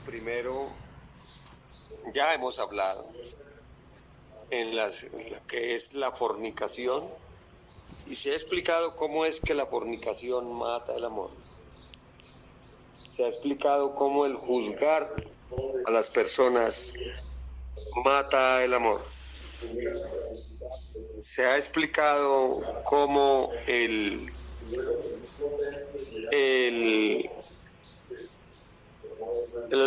Primero, ya hemos hablado en lo que es la fornicación y se ha explicado cómo es que la fornicación mata el amor. Se ha explicado cómo el juzgar a las personas mata el amor. Se ha explicado cómo el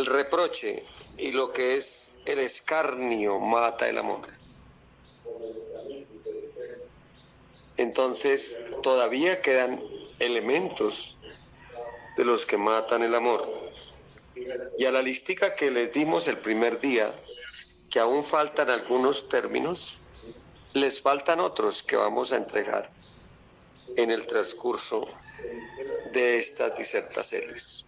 reproche y lo que es el escarnio mata el amor. Entonces, todavía quedan elementos de los que matan el amor. Y a la listica que les dimos el primer día, que aún faltan algunos términos, les faltan otros que vamos a entregar en el transcurso de estas disertaciones.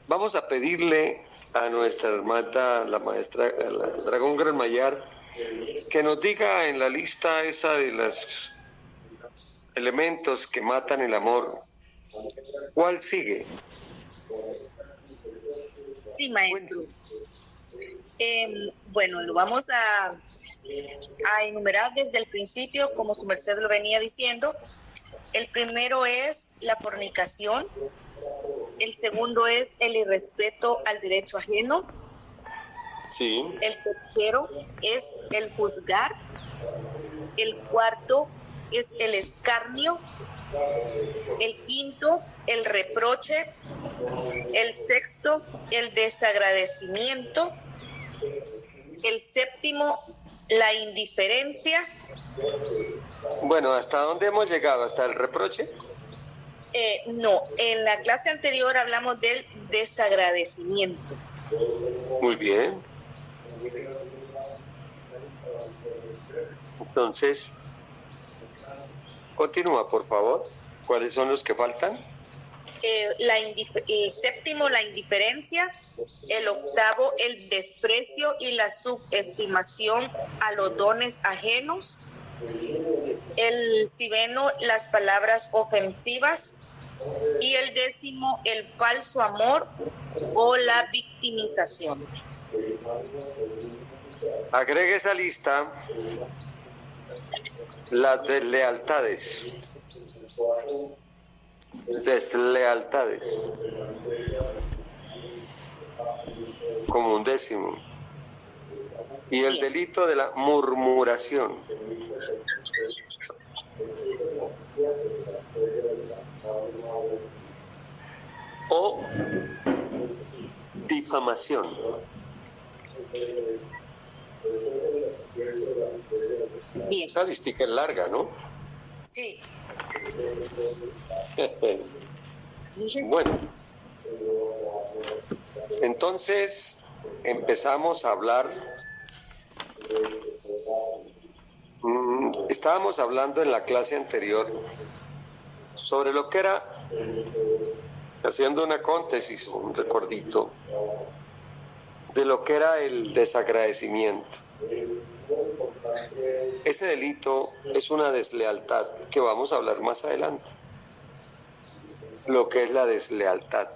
Vamos a pedirle a nuestra hermana, la maestra, la Dragón Gran Mayar, que nos diga en la lista esa de los elementos que matan el amor, ¿cuál sigue? Sí, maestro. Bueno, lo vamos a enumerar desde el principio, como su merced lo venía diciendo. El primero es la fornicación. El segundo es el irrespeto al derecho ajeno. Sí. El tercero es el juzgar. El cuarto es el escarnio. El quinto, el reproche. El sexto, el desagradecimiento. El séptimo, la indiferencia. Bueno, ¿hasta dónde hemos llegado? ¿Hasta el reproche? No, en la clase anterior hablamos del desagradecimiento. Muy bien. Entonces, continúa, por favor. ¿Cuáles son los que faltan? El séptimo, la indiferencia. El octavo, el desprecio y la subestimación a los dones ajenos. El noveno, las palabras ofensivas. Y el décimo, el falso amor o la victimización. Agregue esa lista las deslealtades. Deslealtades. Como un décimo. Y el delito de la murmuración. O difamación. Bien. Esa listica es larga, ¿no? Sí. Bueno, entonces empezamos a hablar. Estábamos hablando en la clase anterior sobre lo que era, haciendo una síntesis, un recordito, de lo que era el desagradecimiento. Ese delito es una deslealtad que vamos a hablar más adelante. Lo que es la deslealtad.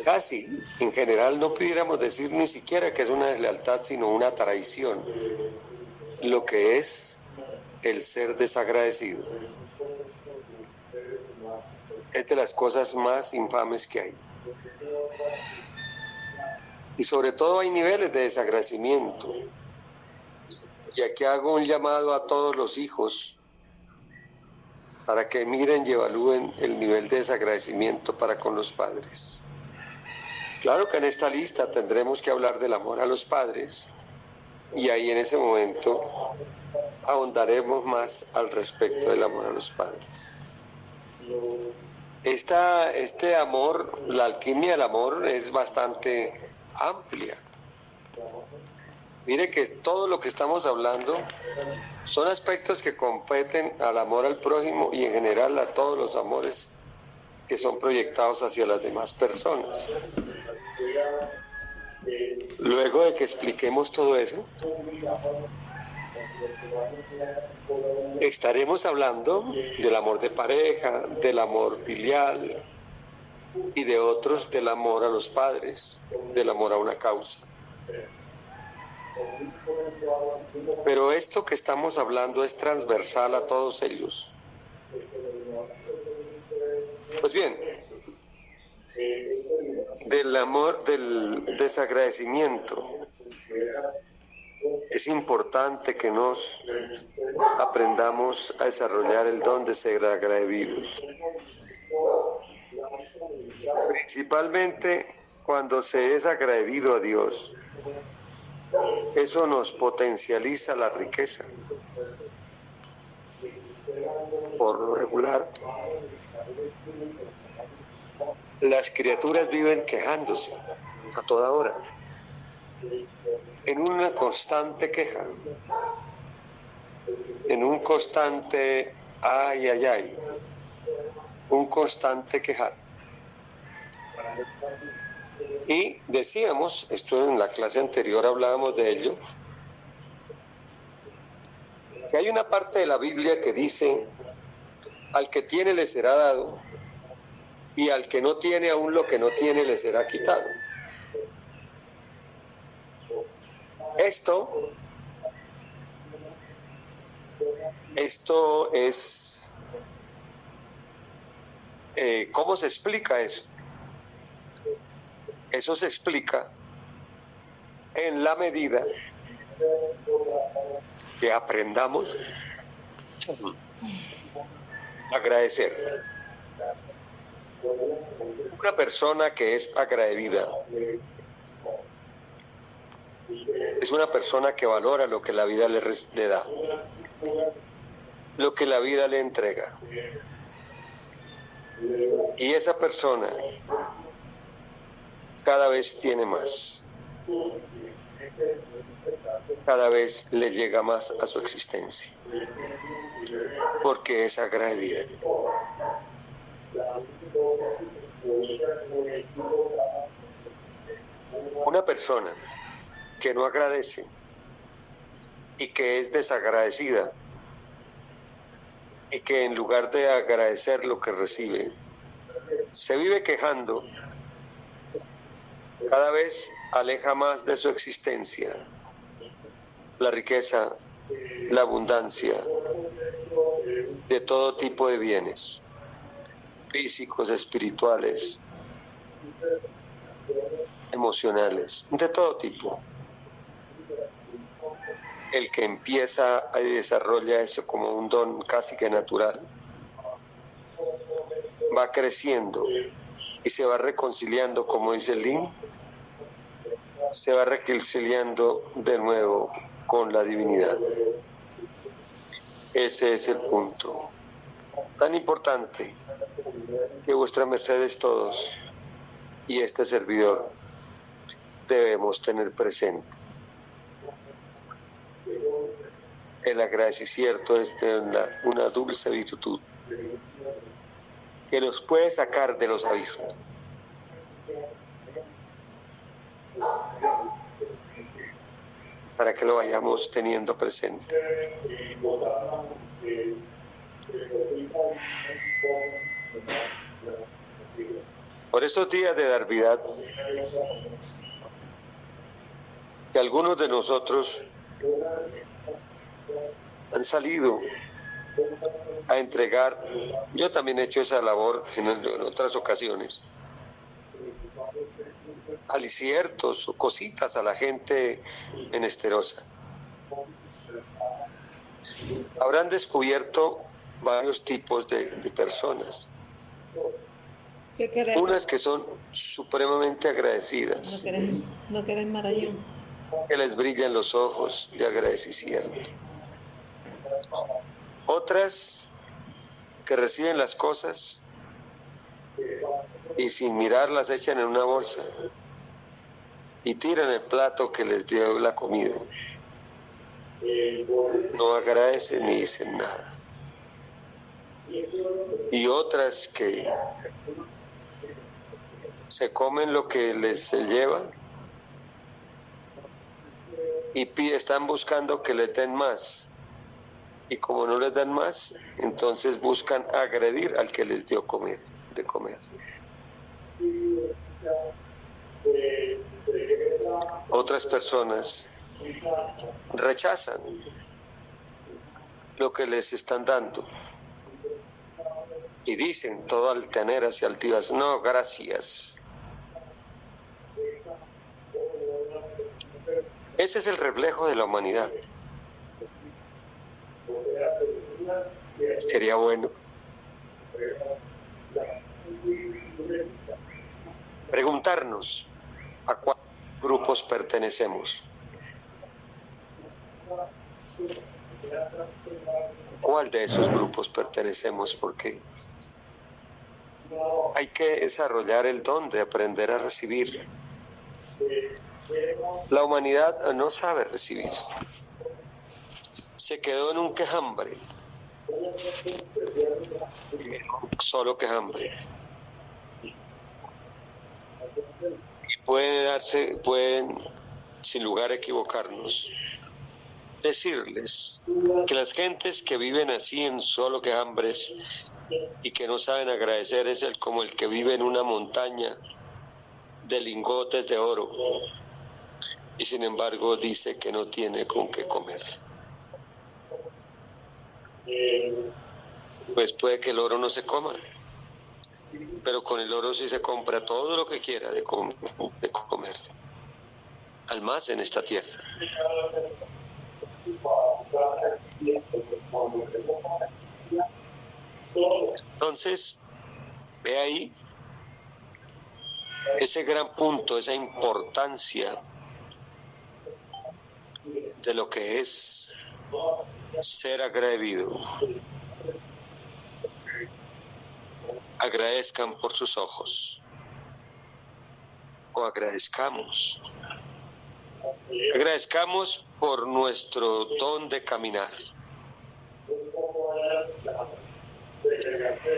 Casi, en general, no pudiéramos decir ni siquiera que es una deslealtad, sino una traición. Lo que es el ser desagradecido. Es de las cosas más infames que hay. Y sobre todo hay niveles de desagradecimiento. Y aquí hago un llamado a todos los hijos para que miren y evalúen el nivel de desagradecimiento para con los padres. Claro que en esta lista tendremos que hablar del amor a los padres y ahí en ese momento ahondaremos más al respecto del amor a los padres. Este amor, la alquimia del amor es bastante amplia. Mire que todo lo que estamos hablando son aspectos que competen al amor al prójimo y en general a todos los amores que son proyectados hacia las demás personas. Luego de que expliquemos todo eso, estaremos hablando del amor de pareja, del amor filial y de otros, del amor a los padres, del amor a una causa. Pero esto que estamos hablando es transversal a todos ellos. Pues bien, del amor, del desagradecimiento, es importante que nos aprendamos a desarrollar el don de ser agradecidos. Principalmente cuando se es agradecido a Dios, eso nos potencializa la riqueza. Por lo regular, las criaturas viven quejándose a toda hora, en una constante queja, en un constante ay, ay, ay, un constante quejar. Y decíamos, esto en la clase anterior hablábamos de ello, que hay una parte de la Biblia que dice: al que tiene le será dado, y al que no tiene, aún lo que no tiene le será quitado. Esto es, ¿cómo se explica eso? Eso se explica en la medida que aprendamos a agradecer. Una persona que es agradecida es una persona que valora lo que la vida le da, lo que la vida le entrega. Y esa persona cada vez tiene más, cada vez le llega más a su existencia, porque es agradecida. Una persona que no agradece y que es desagradecida y que en lugar de agradecer lo que recibe, se vive quejando, cada vez aleja más de su existencia la riqueza, la abundancia de todo tipo de bienes, físicos, espirituales, emocionales, de todo tipo. El que empieza y desarrolla eso como un don casi que natural, va creciendo y se va reconciliando, como dice Lin, se va reconciliando de nuevo con la divinidad. Ese es el punto tan importante que vuestra mercedes todos y este servidor debemos tener presente. El agradecimiento es una dulce virtud que nos puede sacar de los abismos. Para que lo vayamos teniendo presente. Por estos días de Navidad, que algunos de nosotros han salido a entregar, yo también he hecho esa labor en otras ocasiones, aliciertos o cositas a la gente menesterosa. Habrán descubierto varios tipos de personas. Unas que son supremamente agradecidas. No querés Marayón. Que les brillan los ojos de agradecimiento. Otras que reciben las cosas y sin mirar las echan en una bolsa y tiran el plato que les dio la comida. No agradecen ni dicen nada. Y otras que se comen lo que les llevan y están buscando que les den más y como no les dan más, entonces buscan agredir al que les dio de comer. Otras personas rechazan lo que les están dando y dicen todo altaneras y altivas: no, gracias. Ese es el reflejo de la humanidad. Sería bueno preguntarnos a cuáles grupos pertenecemos. ¿Cuál de esos grupos pertenecemos? Porque hay que desarrollar el don de aprender a recibir. La humanidad no sabe recibir. Se quedó en un quejambre. Solo quejambre. Y pueden, sin lugar a equivocarnos, decirles que las gentes que viven así en solo quejambres y que no saben agradecer es como el que vive en una montaña de lingotes de oro y sin embargo dice que no tiene con qué comer. Pues puede que el oro no se coma, pero con el oro sí se compra todo lo que quiera de comer, al más en esta tierra. Entonces, ve ahí ese gran punto, esa importancia de lo que es ser agradecido. Agradezcan por sus ojos, o agradezcamos por nuestro don de caminar,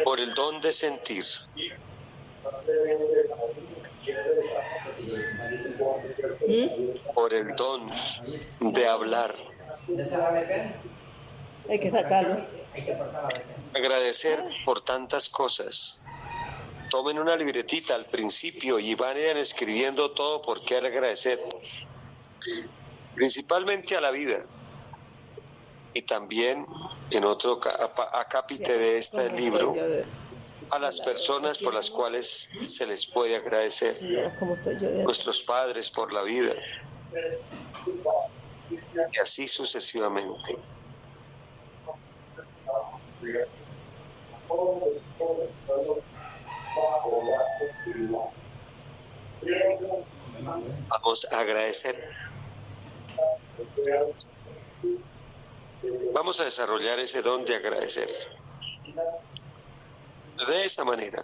por el don de sentir, por el don de hablar. Hay que sacarlo. Agradecer por tantas cosas. Tomen una libretita al principio y vayan escribiendo todo por qué agradecer. Principalmente a la vida. Y también en otro acápite de este libro, a las personas por las cuales se les puede agradecer. Nuestros padres por la vida. Y así sucesivamente. Vamos a agradecer. Vamos a desarrollar ese don de agradecer. De esa manera,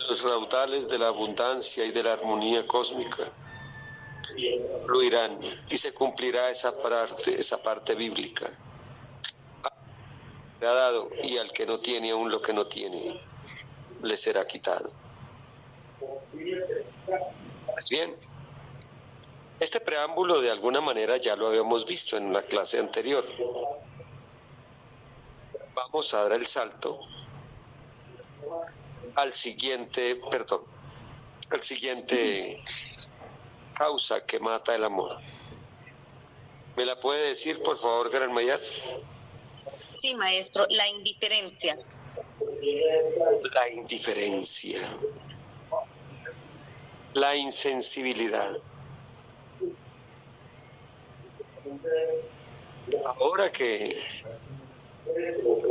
los raudales de la abundancia y de la armonía cósmica fluirán y se cumplirá esa parte bíblica. Le ha dado, y al que no tiene aún lo que no tiene, le será quitado. Pues bien, este preámbulo de alguna manera ya lo habíamos visto en la clase anterior. Vamos a dar el salto al siguiente causa que mata el amor. ¿Me la puede decir, por favor, Gran Mayar? Sí, maestro, la indiferencia. La indiferencia. La insensibilidad. Ahora que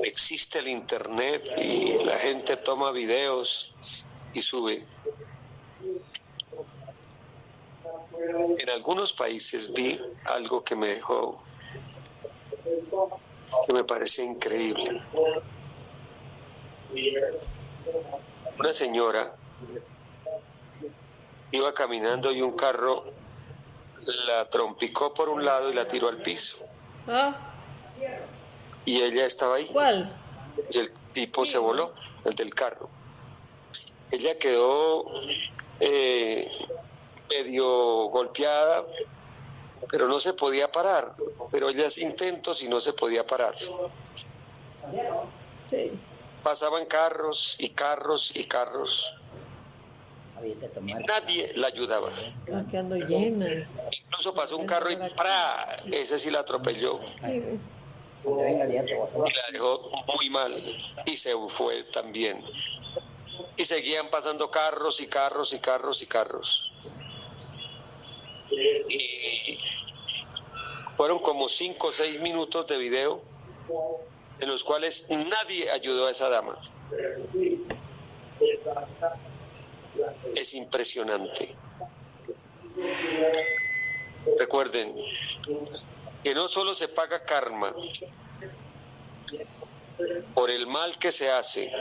existe el internet y la gente toma videos y sube, en algunos países vi algo que me pareció increíble. Una señora iba caminando y un carro la trompicó por un lado y la tiró al piso. Y ella estaba ahí. ¿Cuál? Y el tipo se voló, el del carro. Ella quedó medio golpeada, pero no se podía parar. Pero ella hacía intentos y no se podía parar. Sí. Pasaban carros y carros y carros. Y nadie la ayudaba. Va quedando llena. Incluso pasó un carro y ¡pra! Ese sí la atropelló. Sí. Y la dejó muy mal. Y se fue también. Y seguían pasando carros y carros y carros y carros. Y fueron como 5 o 6 minutos de video en los cuales nadie ayudó a esa dama. Es impresionante. Recuerden que no solo se paga karma por el mal que se hace,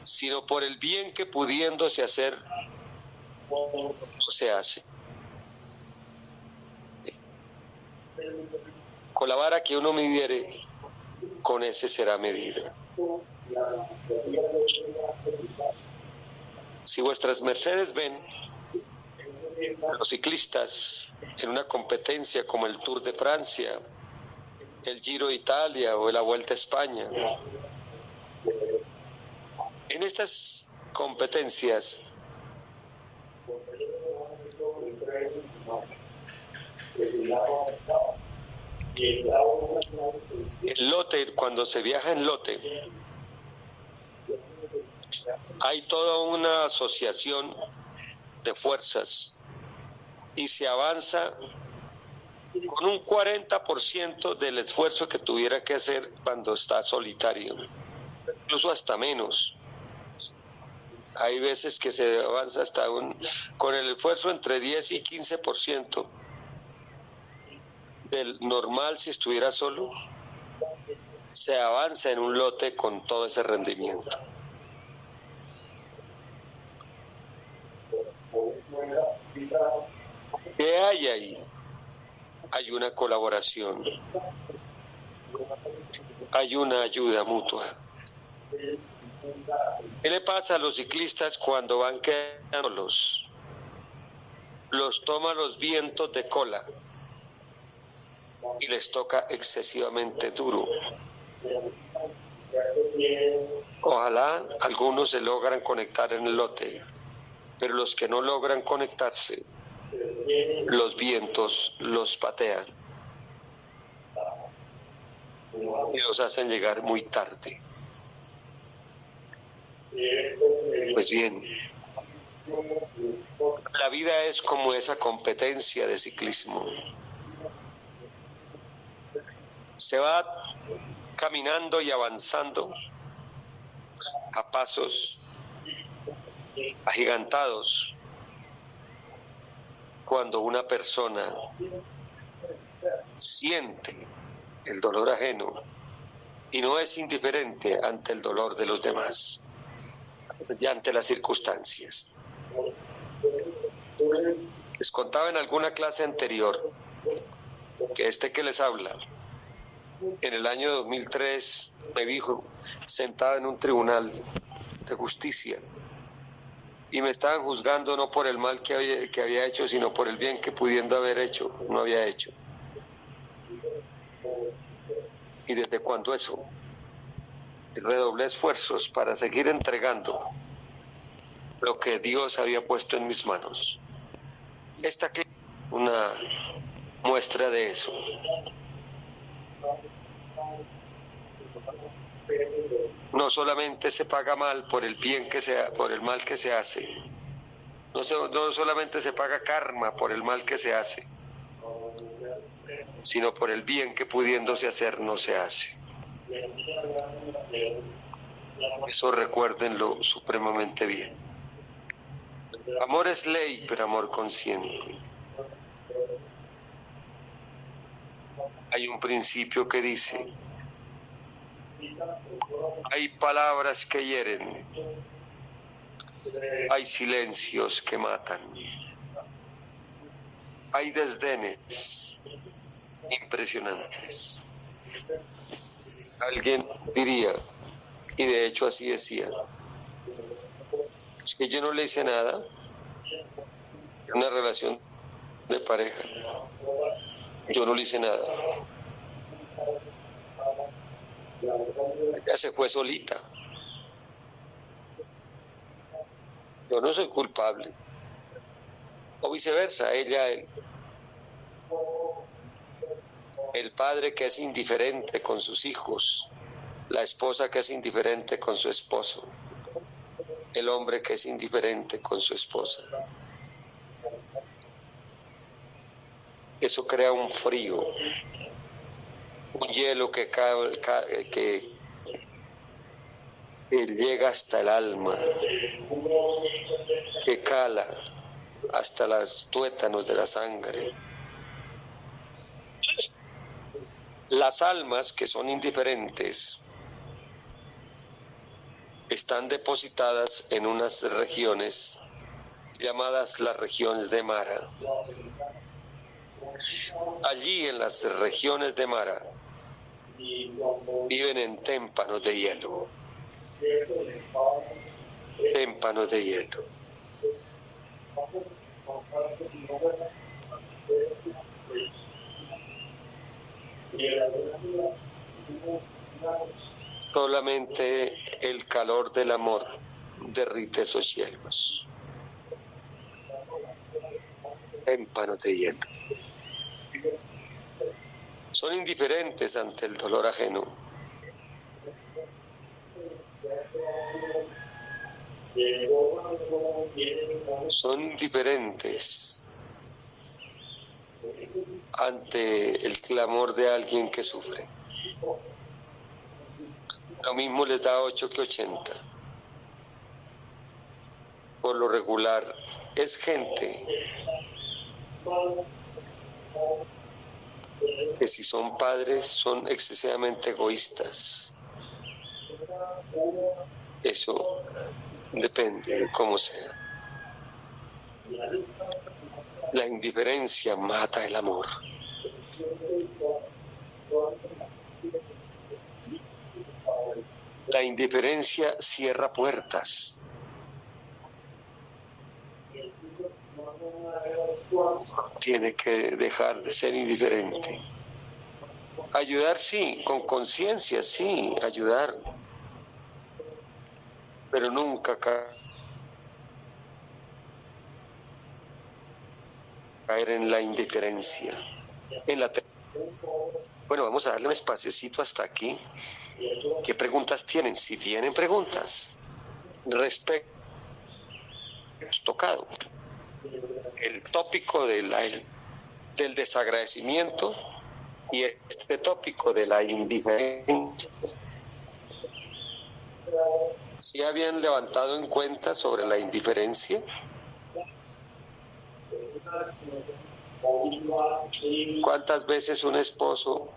sino por el bien que pudiéndose hacer no se hace. Con la vara que uno midiere, con ese será medida. Si vuestras mercedes ven a los ciclistas en una competencia como el Tour de Francia, el Giro de Italia o la Vuelta a España, en estas competencias el lote, cuando se viaja en lote, hay toda una asociación de fuerzas y se avanza con un 40% del esfuerzo que tuviera que hacer cuando está solitario, incluso hasta menos. Hay veces que se avanza hasta con el esfuerzo entre 10 y 15% del normal si estuviera solo, se avanza en un lote con todo ese rendimiento. ¿Qué hay ahí? Hay una colaboración, hay una ayuda mutua. ¿Qué le pasa a los ciclistas cuando van quedándolos? Los toman los vientos de cola y les toca excesivamente duro. Ojalá algunos se logran conectar en el lote, pero los que no logran conectarse, los vientos los patean y los hacen llegar muy tarde. Pues bien, la vida es como esa competencia de ciclismo. Se va caminando y avanzando a pasos agigantados cuando una persona siente el dolor ajeno y no es indiferente ante el dolor de los demás y ante las circunstancias. Les contaba en alguna clase anterior que que les habla, en el año 2003 me dijo, sentado en un tribunal de justicia, y me estaban juzgando no por el mal que había hecho, sino por el bien que pudiendo haber hecho, no había hecho. ¿Y desde cuándo eso? Redoblé esfuerzos para seguir entregando lo que Dios había puesto en mis manos. Esta es una muestra de eso. No solamente se paga mal por el bien que sea, por el mal que se hace. No solamente se paga karma por el mal que se hace, sino por el bien que pudiéndose hacer no se hace. Eso recuérdenlo supremamente bien. Amor es ley, pero amor consciente. Hay un principio que dice: hay palabras que hieren, hay silencios que matan, hay desdenes impresionantes. Alguien diría, y de hecho así decía, es que yo no le hice nada, una relación de pareja. Yo no le hice nada. Ella se fue solita. Yo no soy culpable. O viceversa, ella, él. El padre que es indiferente con sus hijos, la esposa que es indiferente con su esposo, el hombre que es indiferente con su esposa. Eso crea un frío, un hielo que llega hasta el alma, que cala hasta los tuétanos de la sangre. Las almas que son indiferentes están depositadas en unas regiones llamadas las regiones de Mara. Allí en las regiones de Mara viven en témpanos de hielo. Témpanos de hielo. Solamente el calor del amor derrite esos hielos. Témpanos de hielo. Son indiferentes ante el dolor ajeno. Son indiferentes ante el clamor de alguien que sufre. Lo mismo les da 8 que 80. Por lo regular, es gente que si son padres son excesivamente egoístas. Eso depende de cómo sea. La indiferencia mata el amor. La indiferencia cierra puertas. Tiene que dejar de ser indiferente. Ayudar sí, con conciencia sí, ayudar. Pero nunca caer en la indiferencia. Bueno, vamos a darle un espaciecito hasta aquí. ¿Qué preguntas tienen? Si tienen preguntas respecto tocado el tópico del desagradecimiento y este tópico de la indiferencia, ¿sí habían levantado en cuenta sobre la indiferencia? ¿Cuántas veces un esposo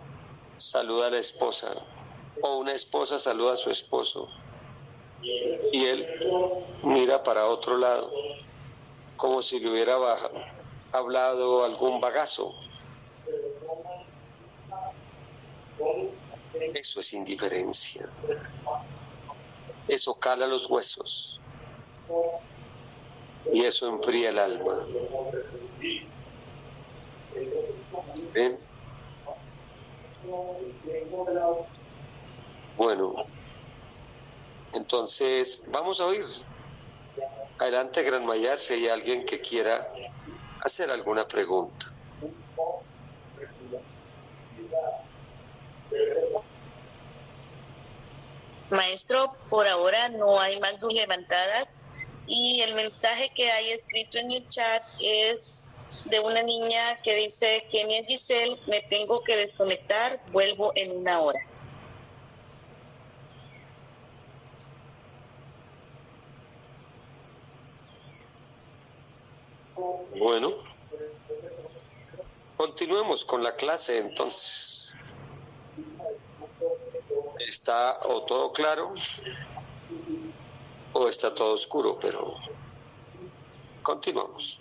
saluda a la esposa o una esposa saluda a su esposo y él mira para otro lado como si le hubiera hablado algún bagazo? Eso es indiferencia. Eso cala los huesos y eso enfría el alma. ¿Ven? Bueno, entonces vamos a oír. Adelante, Gran Mayar, si hay alguien que quiera hacer alguna pregunta. Maestro, por ahora no hay manos levantadas y el mensaje que hay escrito en el chat es de una niña que dice: Kenia Giselle, me tengo que desconectar, vuelvo en 1 hora. Bueno, continuemos con la clase entonces. ¿Está o todo claro o está todo oscuro? Pero continuamos.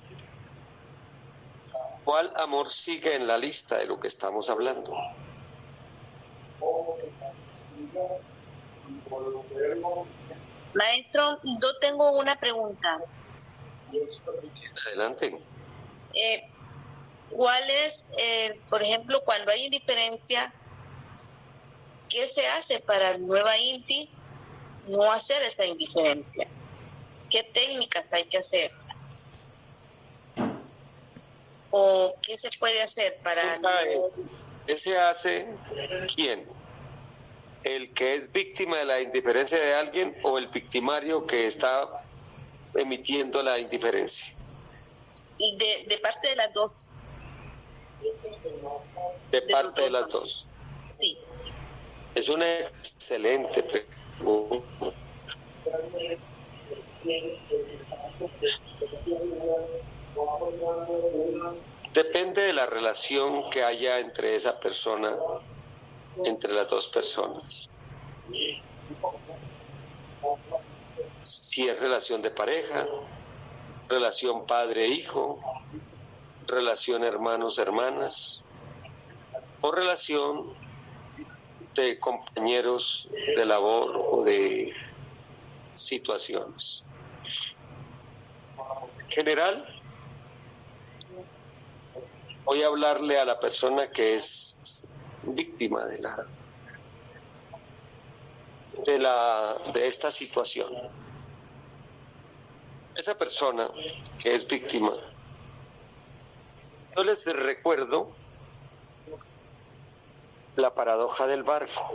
¿Cuál amor sigue en la lista de lo que estamos hablando? Maestro, yo tengo una pregunta. Adelante. ¿Cuál es, por ejemplo, cuando hay indiferencia, qué se hace para nueva INTI no hacer esa indiferencia? ¿Qué técnicas hay que hacer? ¿O qué se puede hacer para...? ¿Qué se hace quién? ¿El que es víctima de la indiferencia de alguien o el victimario que está emitiendo la indiferencia? De parte de las dos. De parte de las dos. Sí. Es una excelente pregunta. Depende de la relación que haya entre esa persona, entre las dos personas. Si es relación de pareja, relación padre-hijo, relación hermanos-hermanas, o relación de compañeros de labor o de situaciones. En general, voy a hablarle a la persona que es víctima de esta situación. Esa persona que es víctima, yo les recuerdo la paradoja del barco.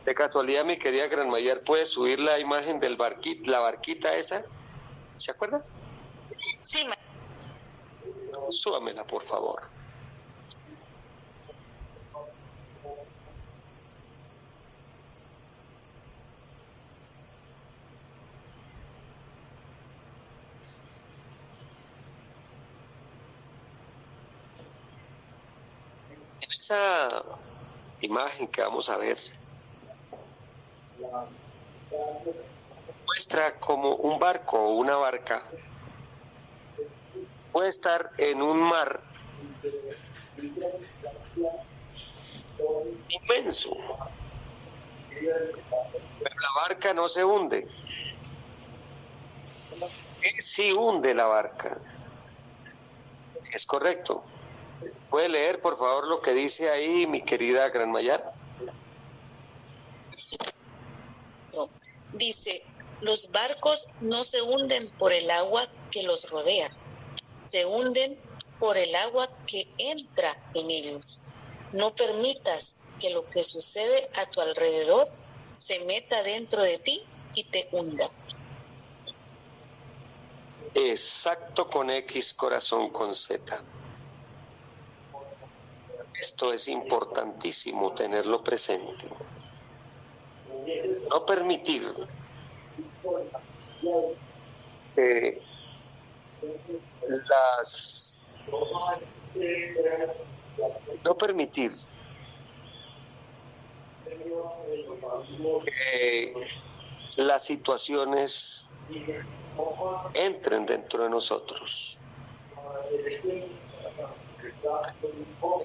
De casualidad, mi querida Gran Mayer, ¿puede subir la imagen del barquito, la barquita esa? ¿Se acuerda? Sí, Súbamela, por favor. En esa imagen que vamos a ver, muestra como un barco o una barca puede estar en un mar inmenso, pero la barca no se hunde. Sí hunde la barca. Es correcto. ¿Puede leer, por favor, lo que dice ahí mi querida Gran Mayar? Dice, los barcos no se hunden por el agua que los rodea, se hunden por el agua que entra en ellos. No permitas que lo que sucede a tu alrededor se meta dentro de ti y te hunda. Exacto, con X, corazón con Z. Esto es importantísimo tenerlo presente. No permitir que no permitir que las situaciones entren dentro de nosotros.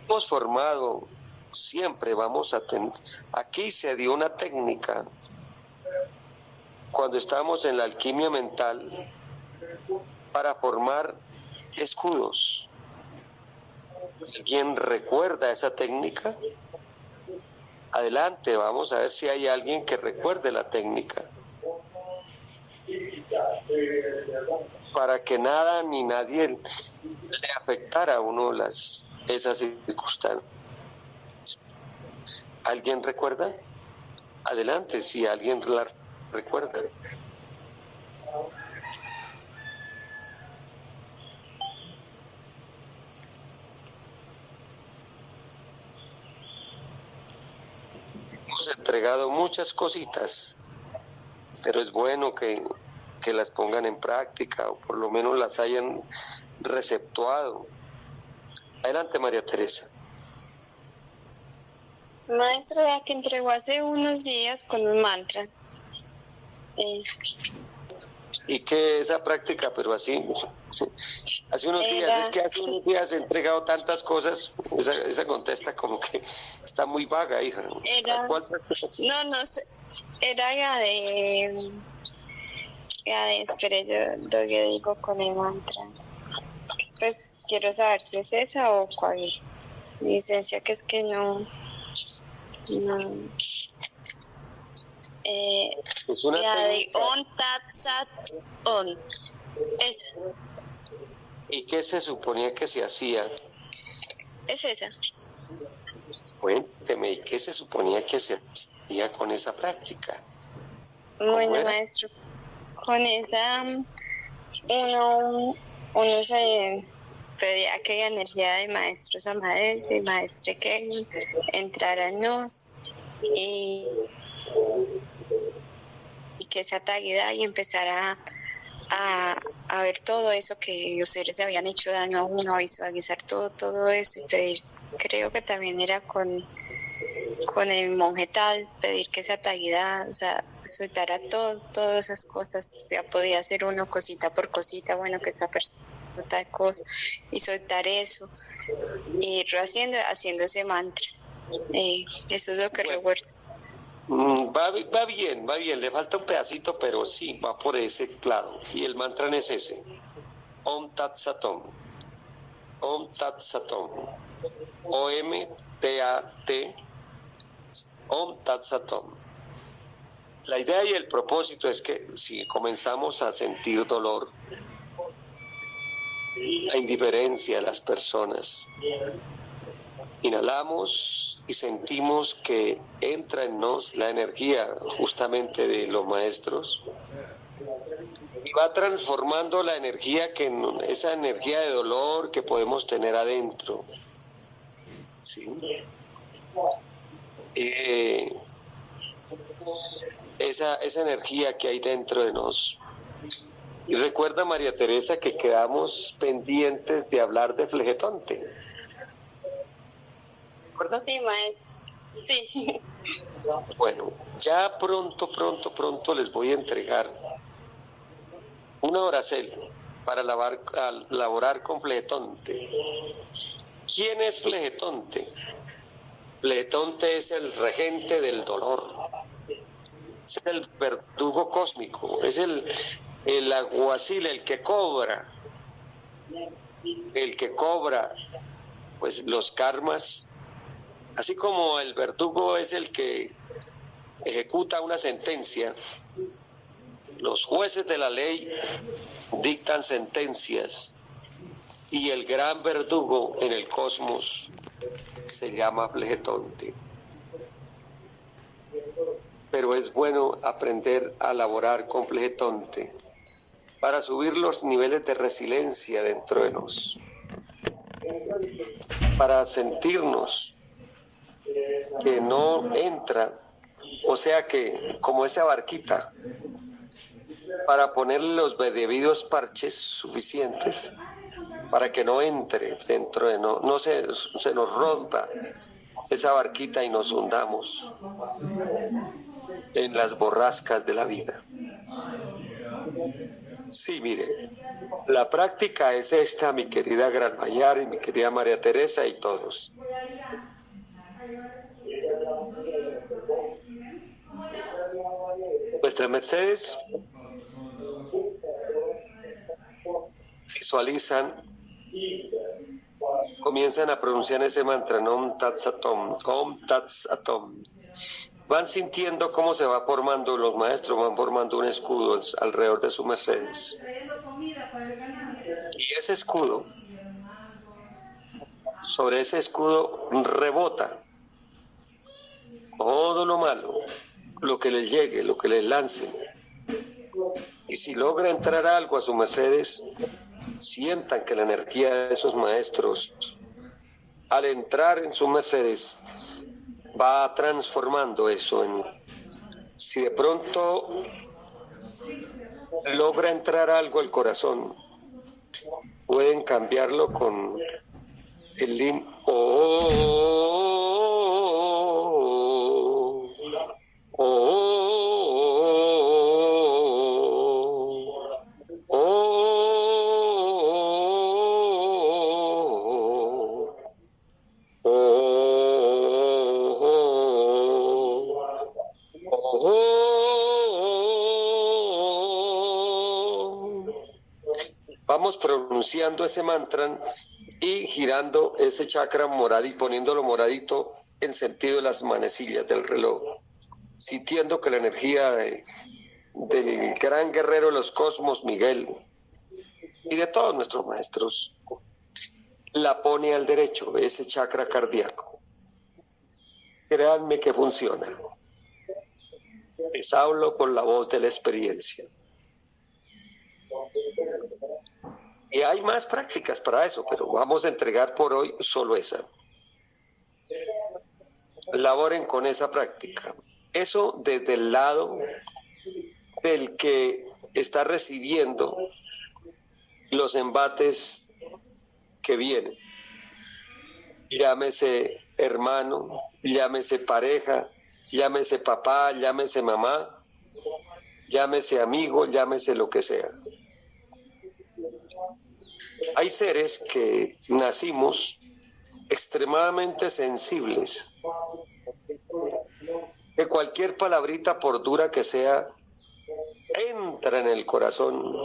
Hemos formado, siempre vamos a tener, aquí se dio una técnica, cuando estábamos en la alquimia mental, para formar escudos. ¿Alguien recuerda esa técnica? Adelante, vamos a ver si hay alguien que recuerde la técnica. Para que nada ni nadie le afectara a uno esas circunstancias. ¿Alguien recuerda? Adelante, si alguien la recuerda. Hemos entregado muchas cositas, pero es bueno que las pongan en práctica o por lo menos las hayan receptuado. Adelante, María Teresa. Maestro, vea que entregó hace unos días con un mantra. ¿Y qué esa práctica? Pero así, hace unos días he entregado tantas cosas, esa contesta como que está muy vaga, hija. ¿Cuál práctica? No sé, era ya de, espere, yo lo que digo con el mantra. Pues quiero saber si es esa o cuál es. Licencia, que es que no. Es una La de técnica. on, tat, sat, on. Esa, ¿Y qué se suponía que se hacía? es esa. Cuénteme, ¿y qué se suponía que se hacía con esa práctica? Bueno, era? maestro, con esa uno se pedía que la energía de maestros Amadeus, de maestre Kevin, entrara en nos y que esa taguida y empezara a ver todo eso que los seres habían hecho daño a uno, a visualizar todo eso y pedir, creo que también era con el monje tal, pedir que esa taguida, o sea, soltara todas esas cosas, o sea, podía hacer uno cosita por cosita, bueno, que esta persona tal cosa, y soltar eso, y ir haciendo ese mantra. Eso es lo que recuerdo. Va bien, le falta un pedacito, pero sí, va por ese lado. Y el mantra es ese. Om Tat Satom. Om Tat Satom. O-M-T-A-T. Om Tat Satom. La idea y el propósito es que si comenzamos a sentir dolor, la indiferencia de las personas, inhalamos y sentimos que entra en nos la energía justamente de los maestros y va transformando la energía, esa energía de dolor que podemos tener adentro. ¿Sí? Esa energía que hay dentro de nos. Y recuerda, María Teresa, que quedamos pendientes de hablar de Flegetonte. ¿Recuerdas? Sí, maestro. Sí. Bueno, ya pronto les voy a entregar una oracel para laborar con Flegetonte. ¿Quién es Flegetonte? Flegetonte es el regente del dolor, es el verdugo cósmico, es el alguacil, el que cobra pues los karmas, así como el verdugo es el que ejecuta una sentencia. Los jueces de la ley dictan sentencias y el gran verdugo en el cosmos se llama Flegetonte. Pero es bueno aprender a laborar con Flegetonte para subir los niveles de resiliencia dentro de nos, para sentirnos que no entra, o sea que como esa barquita, para ponerle los debidos parches suficientes para que no entre dentro de no se nos rompa esa barquita y nos hundamos en las borrascas de la vida. Sí, mire, la práctica es esta, mi querida Gran Mayar y mi querida María Teresa y todos. Vuestras mercedes visualizan, comienzan a pronunciar ese mantra, Om Tat Satom, Om Tat Satom. Van sintiendo cómo se va formando, los maestros van formando un escudo alrededor de sus mercedes. Y ese escudo, sobre ese escudo rebota todo lo malo, lo que les llegue, lo que les lancen. Y si logra entrar algo a sus mercedes, sientan que la energía de esos maestros, al entrar en sus mercedes, va transformando eso en... Si de pronto logra entrar algo al corazón, pueden cambiarlo con el lim Vamos pronunciando ese mantra y girando ese chakra moradito, poniéndolo moradito en sentido de las manecillas del reloj, sintiendo que la energía del gran guerrero de los cosmos, Miguel, y de todos nuestros maestros, la pone al derecho, ese chakra cardíaco. Créanme que funciona. Les hablo con la voz de la experiencia. Y hay más prácticas para eso, pero vamos a entregar por hoy solo esa. Laboren con esa práctica. Eso desde el lado del que está recibiendo los embates que vienen. Llámese hermano, llámese pareja, llámese papá, llámese mamá, llámese amigo, llámese lo que sea. Hay seres que nacimos extremadamente sensibles, que cualquier palabrita, por dura que sea, entra en el corazón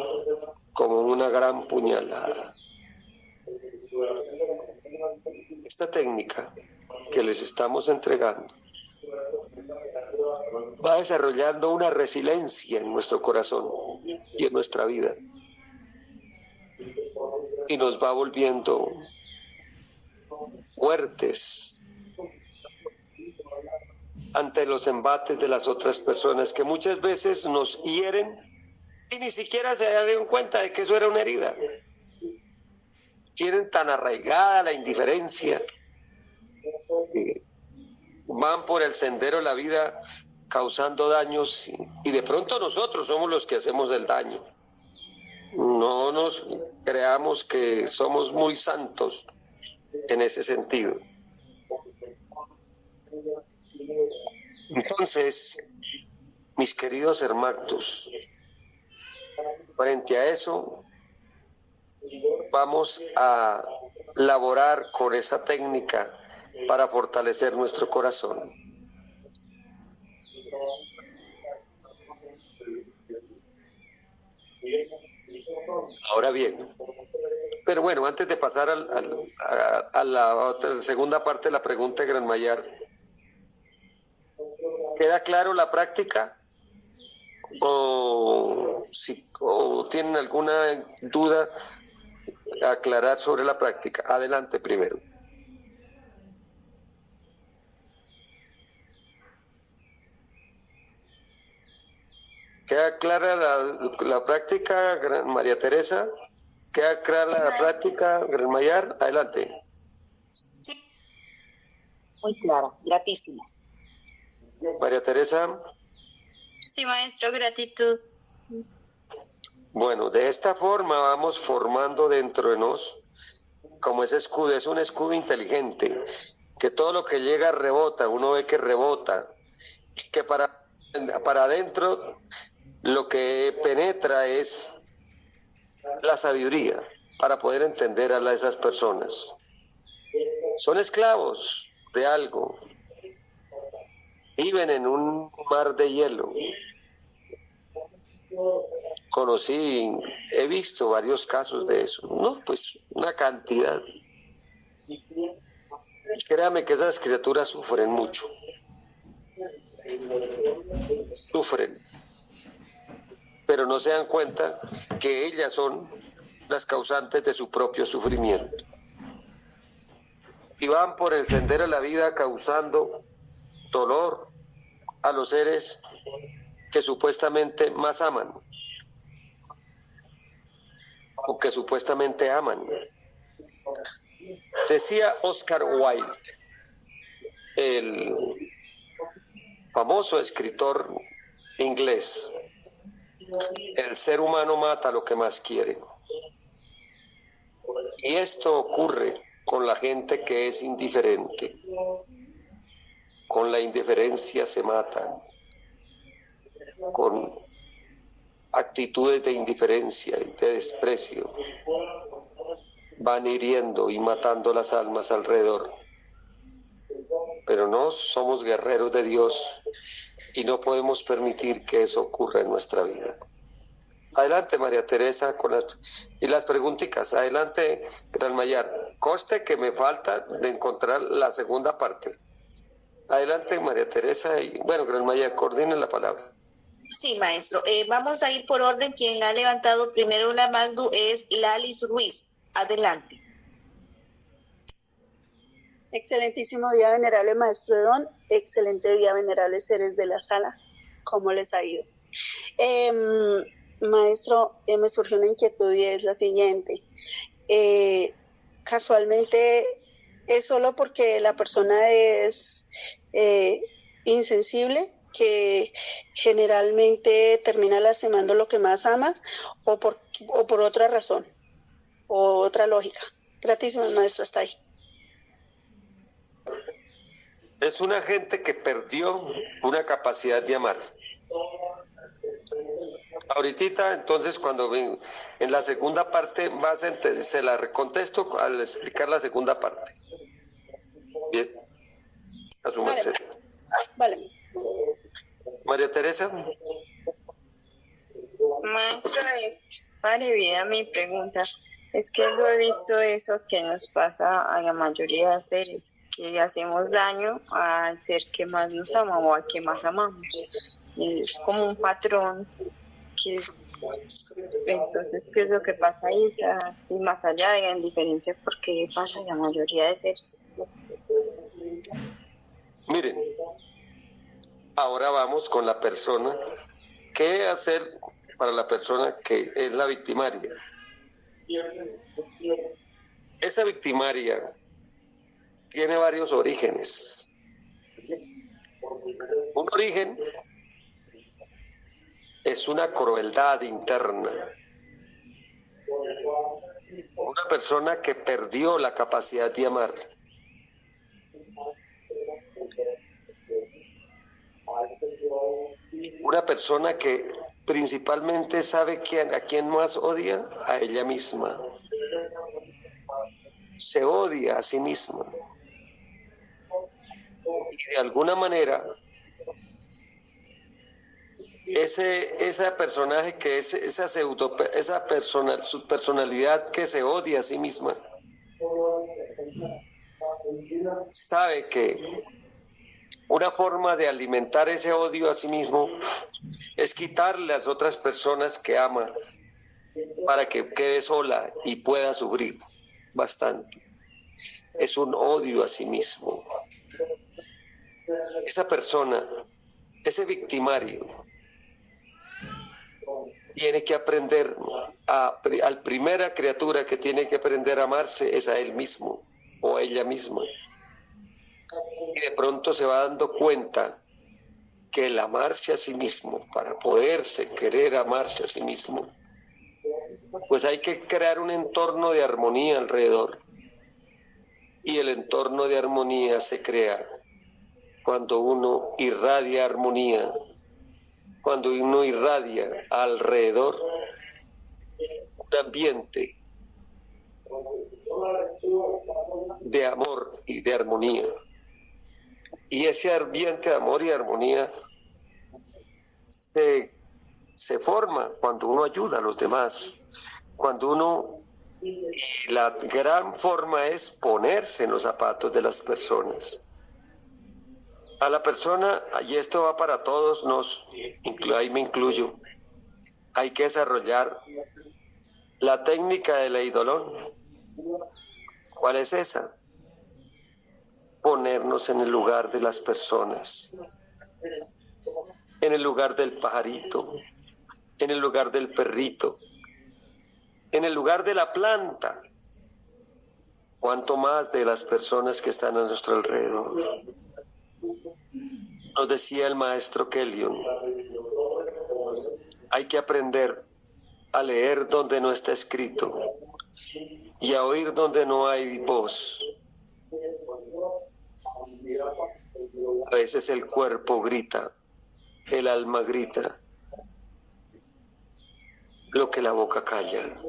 como una gran puñalada. Esta técnica que les estamos entregando va desarrollando una resiliencia en nuestro corazón y en nuestra vida, y nos va volviendo fuertes ante los embates de las otras personas, que muchas veces nos hieren y ni siquiera se dan cuenta de que eso era una herida. Tienen tan arraigada la indiferencia, van por el sendero de la vida causando daños, y de pronto nosotros somos los que hacemos el daño. No nos creamos que somos muy santos en ese sentido. Entonces, mis queridos hermanos, frente a eso, vamos a laborar con esa técnica para fortalecer nuestro corazón. Ahora bien, pero bueno, antes de pasar a la segunda parte de la pregunta de Gran Mayar, ¿queda claro la práctica? ¿O tienen alguna duda a aclarar sobre la práctica? Adelante primero. ¿Queda clara la práctica, María Teresa? ¿Queda clara la práctica, Gran Mayar? Adelante. Sí, muy clara, gratísima. María Teresa. Sí, maestro, gratitud. Bueno, de esta forma vamos formando dentro de nos como ese escudo. Es un escudo inteligente, que todo lo que llega rebota, uno ve que rebota, que para adentro lo que penetra es la sabiduría para poder entender a esas personas. Son esclavos de algo, viven en un mar de hielo. He visto varios casos de eso, no, pues una cantidad. Créame que esas criaturas sufren mucho, sufren, pero no se dan cuenta que ellas son las causantes de su propio sufrimiento. Y van por el sendero de la vida causando dolor a los seres que supuestamente más aman, o que supuestamente aman. Decía Oscar Wilde, el famoso escritor inglés, el ser humano mata lo que más quiere. Y esto ocurre con la gente que es indiferente. Con la indiferencia se matan, con actitudes de indiferencia y de desprecio van hiriendo y matando las almas alrededor. Pero no somos guerreros de Dios y no podemos permitir que eso ocurra en nuestra vida. Adelante, María Teresa, con las preguntitas. Adelante, Gran Mayar, Conste que me falta de encontrar la segunda parte. Adelante, María Teresa, y bueno, Gran Maya, coordinen la palabra. Sí, maestro. Vamos a ir por orden. Quien ha levantado primero la mano es Lalis Ruiz. Adelante. Excelentísimo día, venerable maestro Edón. Excelente día, venerables seres de la sala. ¿Cómo les ha ido? Maestro, me surgió una inquietud y es la siguiente. Casualmente es solo porque la persona es insensible, que generalmente termina lastimando lo que más ama, o por otra razón, o otra lógica. Gratísimas, maestro, hasta ahí. Es una gente que perdió una capacidad de amar. Ahorita, entonces, cuando ven en la segunda parte, se la contesto al explicar la segunda parte. Bien, a su merced. Vale. María Teresa. Maestra, vale vida mi pregunta. Es que lo he visto eso que nos pasa a la mayoría de seres, que hacemos daño al ser que más nos ama o al que más amamos. Es como un patrón que entonces, ¿qué es lo que pasa ahí? O sea, y más allá de la indiferencia, ¿por qué pasa a la mayoría de seres? Miren, ahora vamos con la persona. ¿Qué hacer para la persona que es la victimaria? Esa victimaria tiene varios orígenes. Un origen es una crueldad interna. Una persona que perdió la capacidad de amar. Una persona que principalmente sabe a quién más odia, a ella misma. Se odia a sí misma. Y de alguna manera, ese personaje que es su personalidad que se odia a sí misma, sabe que una forma de alimentar ese odio a sí mismo es quitarle a las otras personas que ama para que quede sola y pueda sufrir bastante. Es un odio a sí mismo. Esa persona, ese victimario, tiene que aprender al primera criatura que tiene que aprender a amarse es a él mismo o a ella misma. Y de pronto se va dando cuenta que el amarse a sí mismo, para poderse querer amarse a sí mismo, pues hay que crear un entorno de armonía alrededor. Y el entorno de armonía se crea cuando uno irradia armonía, cuando uno irradia alrededor un ambiente de amor y de armonía. Y ese ambiente de amor y armonía se forma cuando uno ayuda a los demás, cuando uno... Y la gran forma es ponerse en los zapatos de las personas. A la persona, y esto va para todos, ahí me incluyo, hay que desarrollar la técnica del eidolon. ¿Cuál es esa? Ponernos en el lugar de las personas, en el lugar del pajarito, en el lugar del perrito, en el lugar de la planta, cuanto más de las personas que están a nuestro alrededor. Nos decía el maestro Kellion, hay que aprender a leer donde no está escrito y a oír donde no hay voz. A veces el cuerpo grita, el alma grita, lo que la boca calla.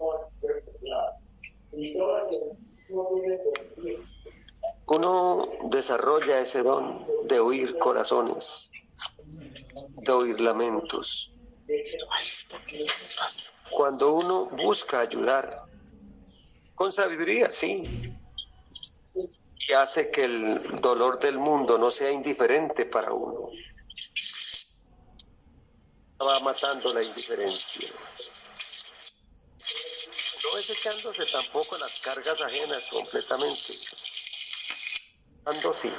Uno desarrolla ese don de oír corazones, de oír lamentos. Cuando uno busca ayudar, con sabiduría, sí, y hace que el dolor del mundo no sea indiferente para uno. Va matando la indiferencia. No es echándose tampoco las cargas ajenas completamente. Ayudando sí.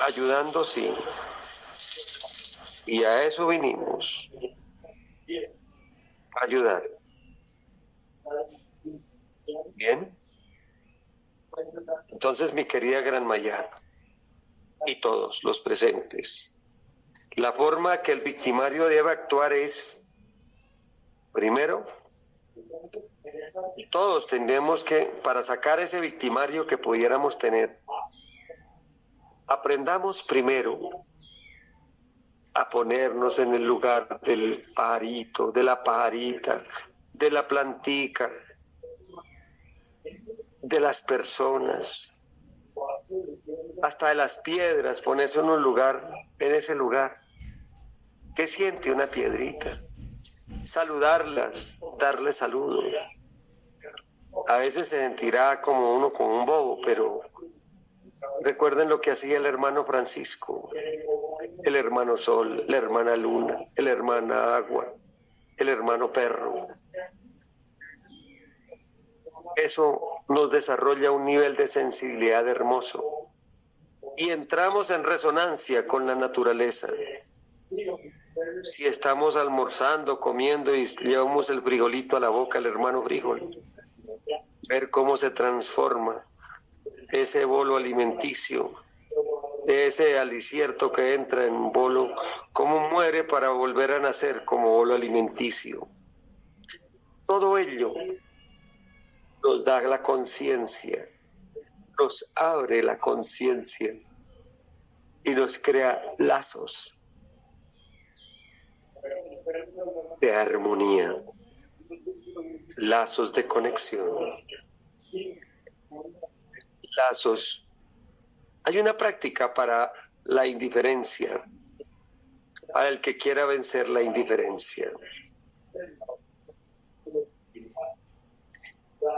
Ayudando sí. Y a eso vinimos. A ayudar. Bien. Entonces, mi querida Gran Mayar y todos los presentes, la forma que el victimario debe actuar es, primero, todos tendremos que, para sacar ese victimario que pudiéramos tener, aprendamos primero a ponernos en el lugar del pajarito, de la pajarita, de la plantica, de las personas, hasta de las piedras, ponerse en un lugar, en ese lugar. ¿Qué siente una piedrita? Saludarlas, darles saludos. A veces se sentirá como uno con un bobo, pero recuerden lo que hacía el hermano Francisco, el hermano Sol, la hermana Luna, el hermano Agua, el hermano Perro. Eso nos desarrolla un nivel de sensibilidad hermoso y entramos en resonancia con la naturaleza. Si estamos almorzando, comiendo y llevamos el frijolito a la boca, el hermano frijol, ver cómo se transforma ese bolo alimenticio, ese alicierto que entra en bolo, cómo muere para volver a nacer como bolo alimenticio. Todo ello nos da la conciencia, nos abre la conciencia y nos crea lazos de armonía, lazos de conexión, lazos. Hay una práctica para la indiferencia, para el que quiera vencer la indiferencia.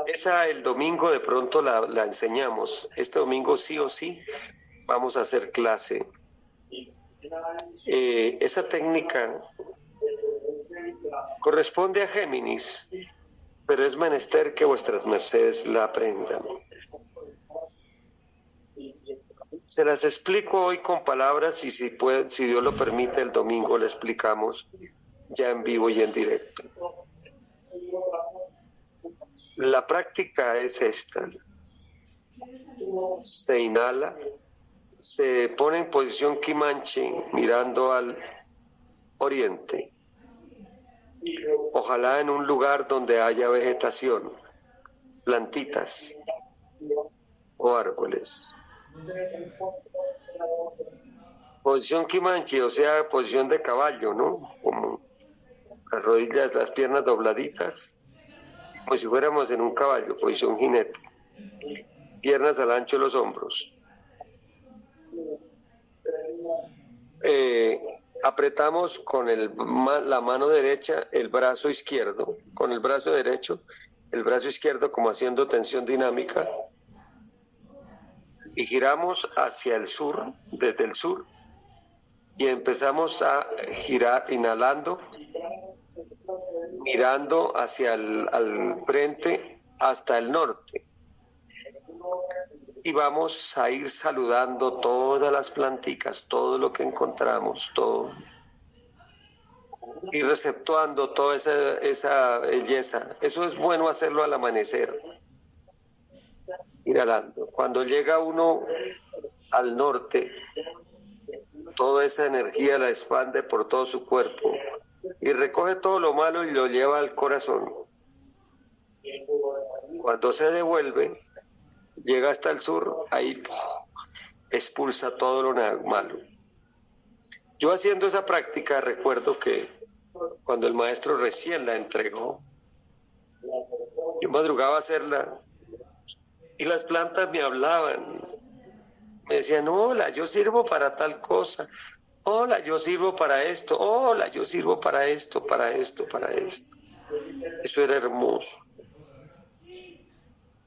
Esa el domingo de pronto la enseñamos. Este domingo sí o sí vamos a hacer clase. Esa técnica corresponde a Géminis, pero es menester que vuestras mercedes la aprendan. Se las explico hoy con palabras y si Dios lo permite, el domingo la explicamos ya en vivo y en directo. La práctica es esta. Se inhala, se pone en posición Quimanche mirando al oriente. Ojalá en un lugar donde haya vegetación, plantitas o árboles. Posición Quimanche, o sea, posición de caballo, ¿no? Como las rodillas, las piernas dobladitas, como si fuéramos en un caballo, posición jinete. Piernas al ancho de los hombros. Apretamos con la mano derecha el brazo izquierdo, con el brazo derecho, el brazo izquierdo como haciendo tensión dinámica, y giramos hacia el sur, desde el sur, y empezamos a girar inhalando, mirando hacia al frente hasta el norte. Y vamos a ir saludando todas las planticas, todo lo que encontramos, todo. Y receptuando toda esa belleza. Eso es bueno hacerlo al amanecer. Inhalando. Cuando llega uno al norte, toda esa energía la expande por todo su cuerpo y recoge todo lo malo y lo lleva al corazón. Cuando se devuelve, llega hasta el sur, ahí expulsa todo lo malo. Yo haciendo esa práctica recuerdo que cuando el maestro recién la entregó, yo madrugaba a hacerla y las plantas me hablaban. Me decían, hola, yo sirvo para tal cosa. Hola, yo sirvo para esto. Hola, yo sirvo para esto, para esto, para esto. Eso era hermoso.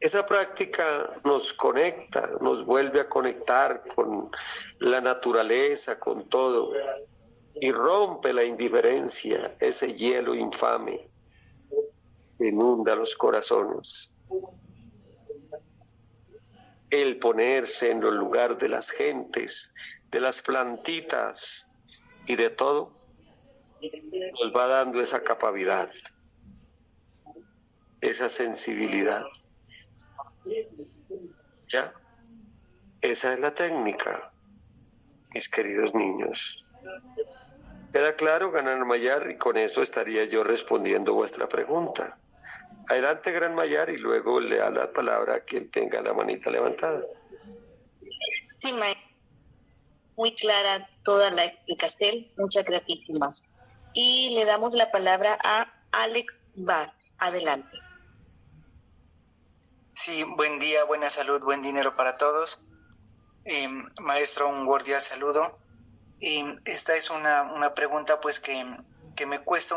Esa práctica nos conecta, nos vuelve a conectar con la naturaleza, con todo, y rompe la indiferencia, ese hielo infame que inunda los corazones. El ponerse en el lugar de las gentes, de las plantitas y de todo, nos va dando esa capacidad, esa sensibilidad. ¿Ya? Esa es la técnica, mis queridos niños. ¿Queda claro, Gran Mayar? Y con eso estaría yo respondiendo vuestra pregunta. Adelante, Gran Mayar, y luego le da la palabra a quien tenga la manita levantada. Sí, maestra. Muy clara toda la explicación. Muchas gracias. Y le damos la palabra a Alex Vaz. Adelante. Sí, buen día, buena salud, buen dinero para todos. Maestro, un cordial saludo. Esta es una pregunta pues que me cuesta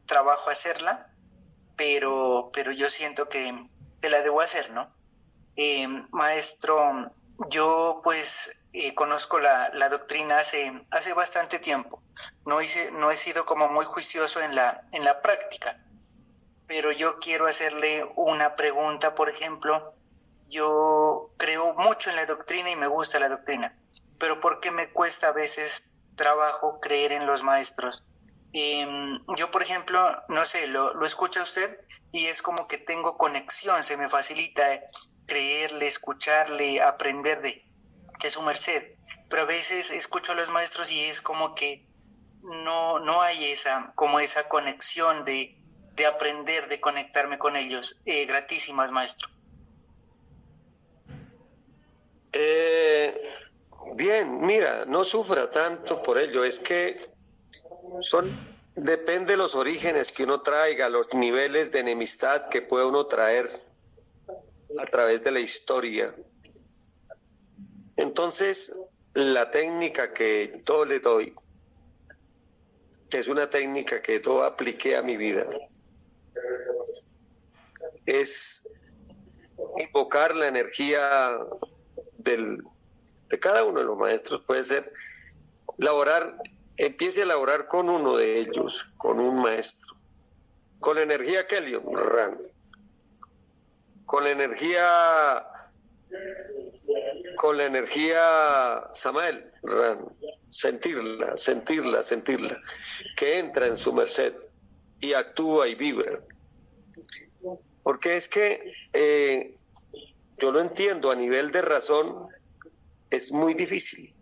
trabajo hacerla, pero yo siento que la debo hacer, ¿no? Maestro, yo pues conozco la doctrina hace bastante tiempo. No he sido como muy juicioso en la práctica, pero yo quiero hacerle una pregunta. Por ejemplo, yo creo mucho en la doctrina y me gusta la doctrina, pero ¿por qué me cuesta a veces trabajo creer en los maestros? Yo, por ejemplo, no sé, lo escucha usted y es como que tengo conexión, se me facilita creerle, escucharle, aprender de su merced, pero a veces escucho a los maestros y es como que no hay esa conexión de aprender, de conectarme con ellos. Gratísimas, maestro. Bien, mira, no sufra tanto por ello, es que depende de los orígenes que uno traiga, los niveles de enemistad que puede uno traer a través de la historia. Entonces, la técnica que yo le doy es una técnica que yo apliqué a mi vida. Es invocar la energía de cada uno de los maestros. Puede ser empiece a elaborar con uno de ellos, con un maestro, con la energía Kelion, con la energía Samael, sentirla, que entra en su merced y actúa y vibra. Porque es que yo lo entiendo a nivel de razón, es muy difícil.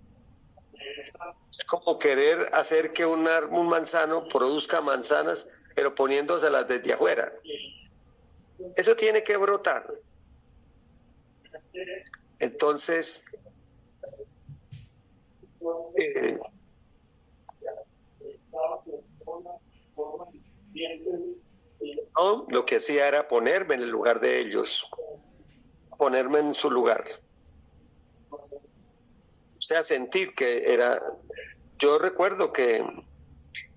Es como querer hacer que un manzano produzca manzanas, pero poniéndoselas desde afuera. Eso tiene que brotar. Entonces, lo que hacía era ponerme en el lugar de ellos, ponerme en su lugar. O sea, sentir que era... Yo recuerdo que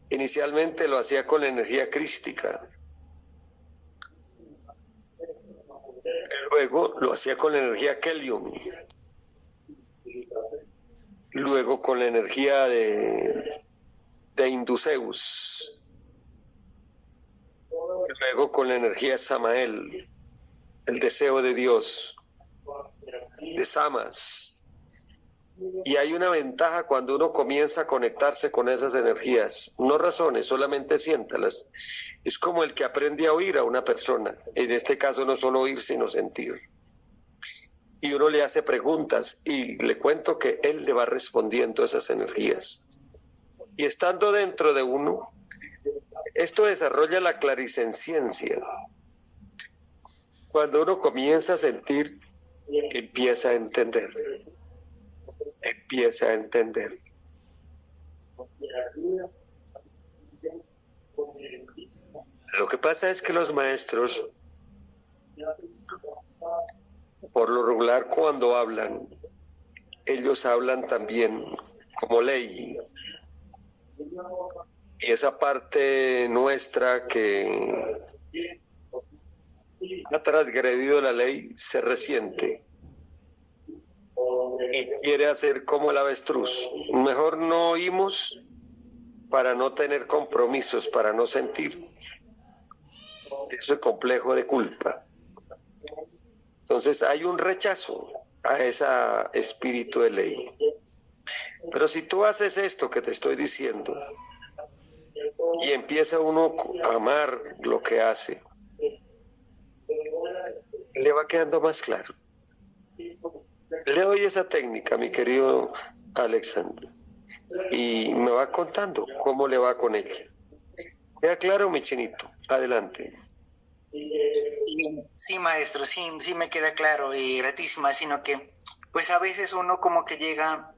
inicialmente lo hacía con la energía crística. Luego lo hacía con la energía Kelion. Luego con la energía de Induceus. Luego con la energía Samael, el deseo de Dios, de Samas. Y hay una ventaja cuando uno comienza a conectarse con esas energías. No razones, solamente siéntalas. Es como el que aprende a oír a una persona. En este caso no solo oír, sino sentir. Y uno le hace preguntas y le cuento que él le va respondiendo a esas energías. Y estando dentro de uno, esto desarrolla la clarisenciencia. Cuando uno comienza a sentir, empieza a entender. Empieza a entender. Lo que pasa es que los maestros, por lo regular cuando hablan, ellos hablan también como ley. Y esa parte nuestra que ha transgredido la ley se resiente y quiere hacer como el avestruz. Mejor no oímos para no tener compromisos, para no sentir ese complejo de culpa. Entonces hay un rechazo a ese espíritu de ley. Pero si tú haces esto que te estoy diciendo y empieza uno a amar lo que hace, le va quedando más claro. Le doy esa técnica, mi querido Alexander, y me va contando cómo le va con ella. ¿Queda claro, mi chinito? Adelante. Sí, maestro, sí me queda claro y gratísima, sino que pues a veces uno como que llega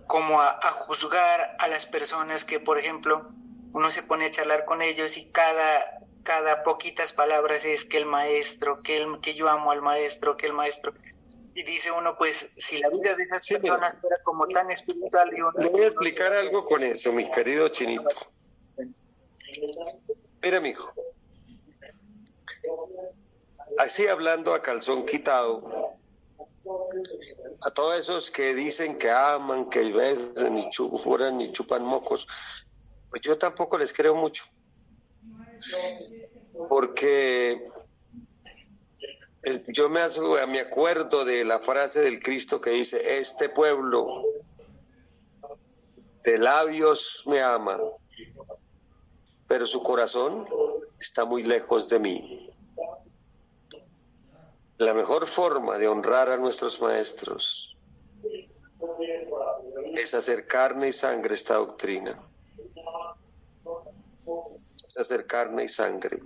como a juzgar a las personas que, por ejemplo, uno se pone a charlar con ellos y cada poquitas palabras es que el maestro, que yo amo al maestro, que el maestro. Y dice uno, pues, si la vida de esas personas fuera como tan espiritual... Le voy a explicar algo con eso, mi querido chinito. Mira, mijo. Así hablando a calzón quitado, a todos esos que dicen que aman, que besan, ni chupan, ni chupan mocos, pues yo tampoco les creo mucho. Porque yo me acuerdo de la frase del Cristo que dice: este pueblo de labios me ama, pero su corazón está muy lejos de mí. La mejor forma de honrar a nuestros maestros es hacer carne y sangre esta doctrina. Es hacer carne y sangre.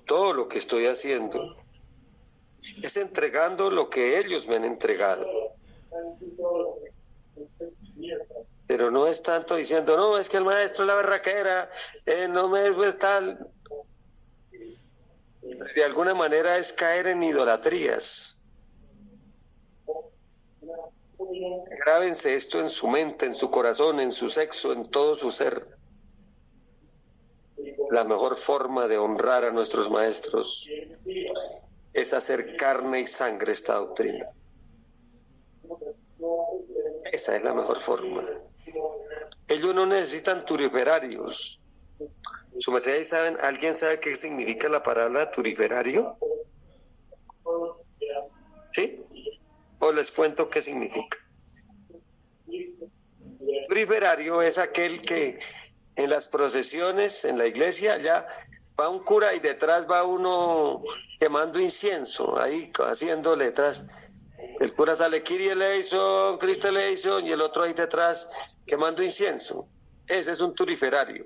Todo lo que estoy haciendo es entregando lo que ellos me han entregado. Pero no es tanto diciendo, no, es que el maestro es la berraquera, no me es tal. De alguna manera es caer en idolatrías. Grábense esto en su mente, en su corazón, en su sexo, en todo su ser. La mejor forma de honrar a nuestros maestros es hacer carne y sangre esta doctrina. Esa es la mejor forma. Ellos no necesitan turiferarios. Su merced, ¿saben? ¿Alguien sabe qué significa la palabra turiferario? ¿Sí? ¿O les cuento qué significa? Turiferario es aquel que en las procesiones, en la iglesia, ya va un cura y detrás va uno quemando incienso, ahí haciendo letras. El cura sale, Kyrie eleison, Cristo eleison, y el otro ahí detrás quemando incienso. Ese es un turiferario.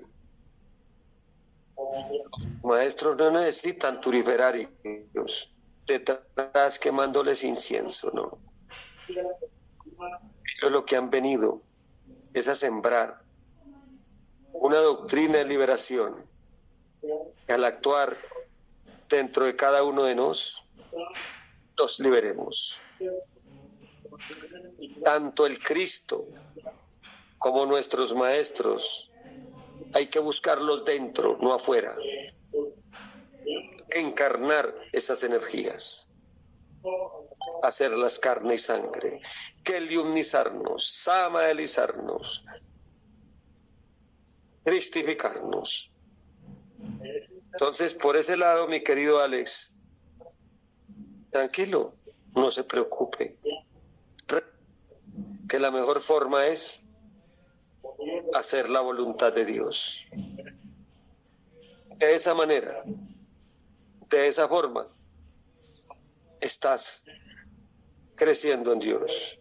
Maestros no necesitan turiferarios detrás quemándoles incienso, no. Ellos lo que han venido es a sembrar una doctrina de liberación. Y al actuar dentro de cada uno de nosotros, nos liberemos. Tanto el Cristo como nuestros maestros hay que buscarlos dentro, no afuera. Encarnar esas energías, hacerlas carne y sangre, keliumnizarnos, samaelizarnos, cristificarnos. Entonces, por ese lado, mi querido Alex, tranquilo, no se preocupe, que la mejor forma es hacer la voluntad de Dios. De esa manera, de esa forma, estás creciendo en Dios.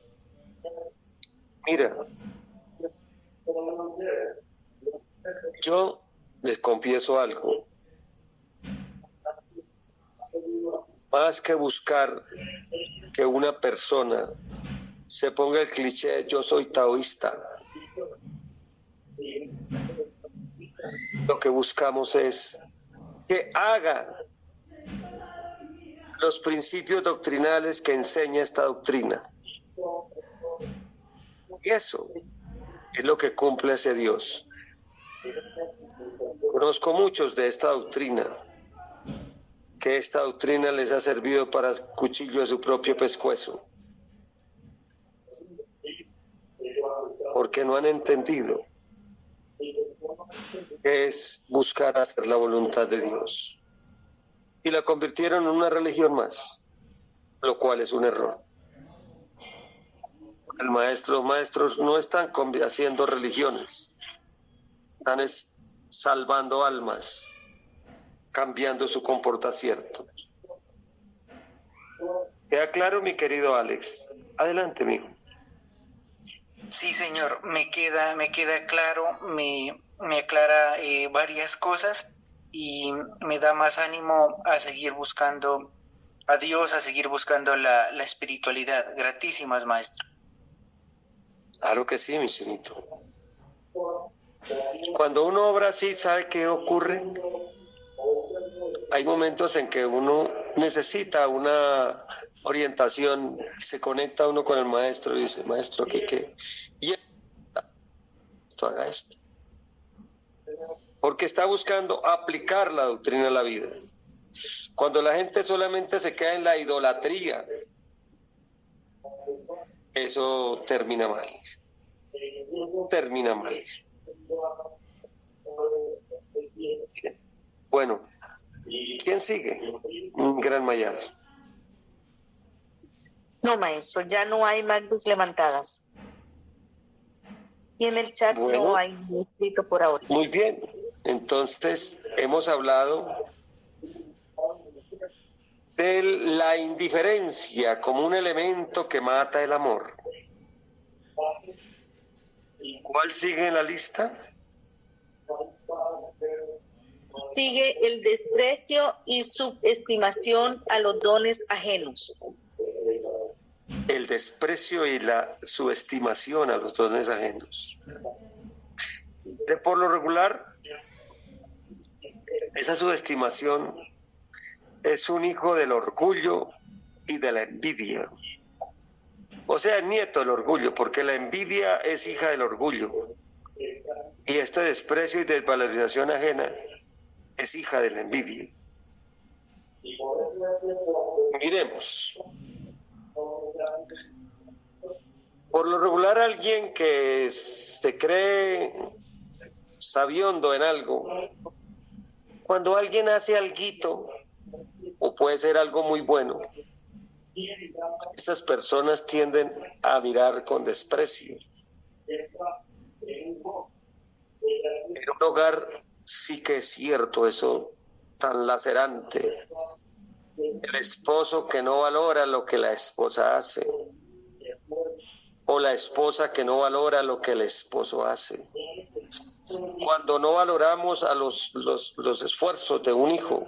Mira, yo les confieso algo. Más que buscar que una persona se ponga el cliché de yo soy taoísta, lo que buscamos es que haga los principios doctrinales que enseña esta doctrina. Y eso es lo que cumple hacia Dios. Conozco muchos de esta doctrina que esta doctrina les ha servido para cuchillo de su propio pescuezo, porque no han entendido que es buscar hacer la voluntad de Dios, y la convirtieron en una religión más, lo cual es un error. Los maestros no están haciendo religiones, están salvando almas, cambiando su comportamiento. ¿Queda claro, mi querido Alex? Adelante, mijo. Sí, señor, me queda claro, me aclara varias cosas y me da más ánimo a seguir buscando a Dios, a seguir buscando la espiritualidad. Gratísimas, maestro. Claro que sí, mi chinito. Cuando uno obra así, ¿sabe qué ocurre? Hay momentos en que uno necesita una orientación, se conecta uno con el maestro y dice, maestro, ¿aquí qué? Y esto haga esto. Porque está buscando aplicar la doctrina a la vida. Cuando la gente solamente se queda en la idolatría, eso termina mal. Termina mal. Bueno, ¿quién sigue? Gran Mayar. No, maestro, ya no hay manos levantadas. Y en el chat no hay escrito por ahora. Muy bien. Entonces, hemos hablado de la indiferencia como un elemento que mata el amor. ¿Cuál sigue en la lista? Sigue el desprecio y subestimación a los dones ajenos. El desprecio y la subestimación a los dones ajenos. Por lo regular, esa subestimación es un hijo del orgullo y de la envidia. O sea, es nieto del orgullo, porque la envidia es hija del orgullo. Y este desprecio y desvalorización ajena es hija de la envidia. Miremos. Por lo regular, alguien que se cree sabiondo en algo, cuando alguien hace alguito, o puede ser algo muy bueno, estas personas tienden a mirar con desprecio. En un hogar sí que es cierto eso tan lacerante. El esposo que no valora lo que la esposa hace, o la esposa que no valora lo que el esposo hace. Cuando no valoramos a los esfuerzos de un hijo,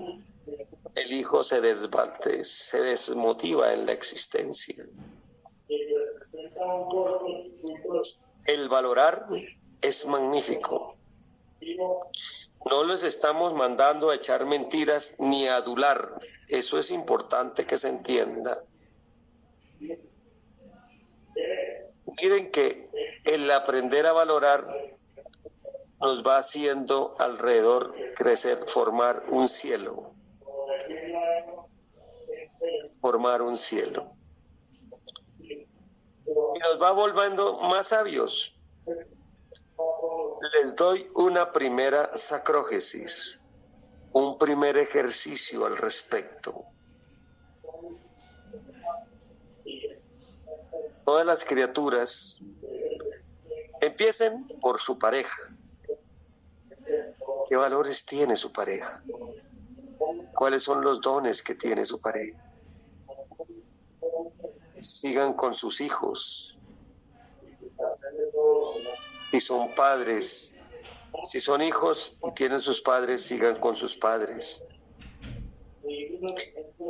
el hijo se desmotiva en la existencia. El valorar es magnífico. No les estamos mandando a echar mentiras ni a adular. Eso es importante que se entienda. Miren que el aprender a valorar nos va haciendo alrededor crecer, formar un cielo. Formar un cielo. Y nos va volviendo más sabios. Les doy una primera sacrógesis, un primer ejercicio al respecto. Todas las criaturas empiecen por su pareja. ¿Qué valores tiene su pareja? ¿Cuáles son los dones que tiene su pareja? Sigan con sus hijos. Si son padres, si son hijos y tienen sus padres, sigan con sus padres.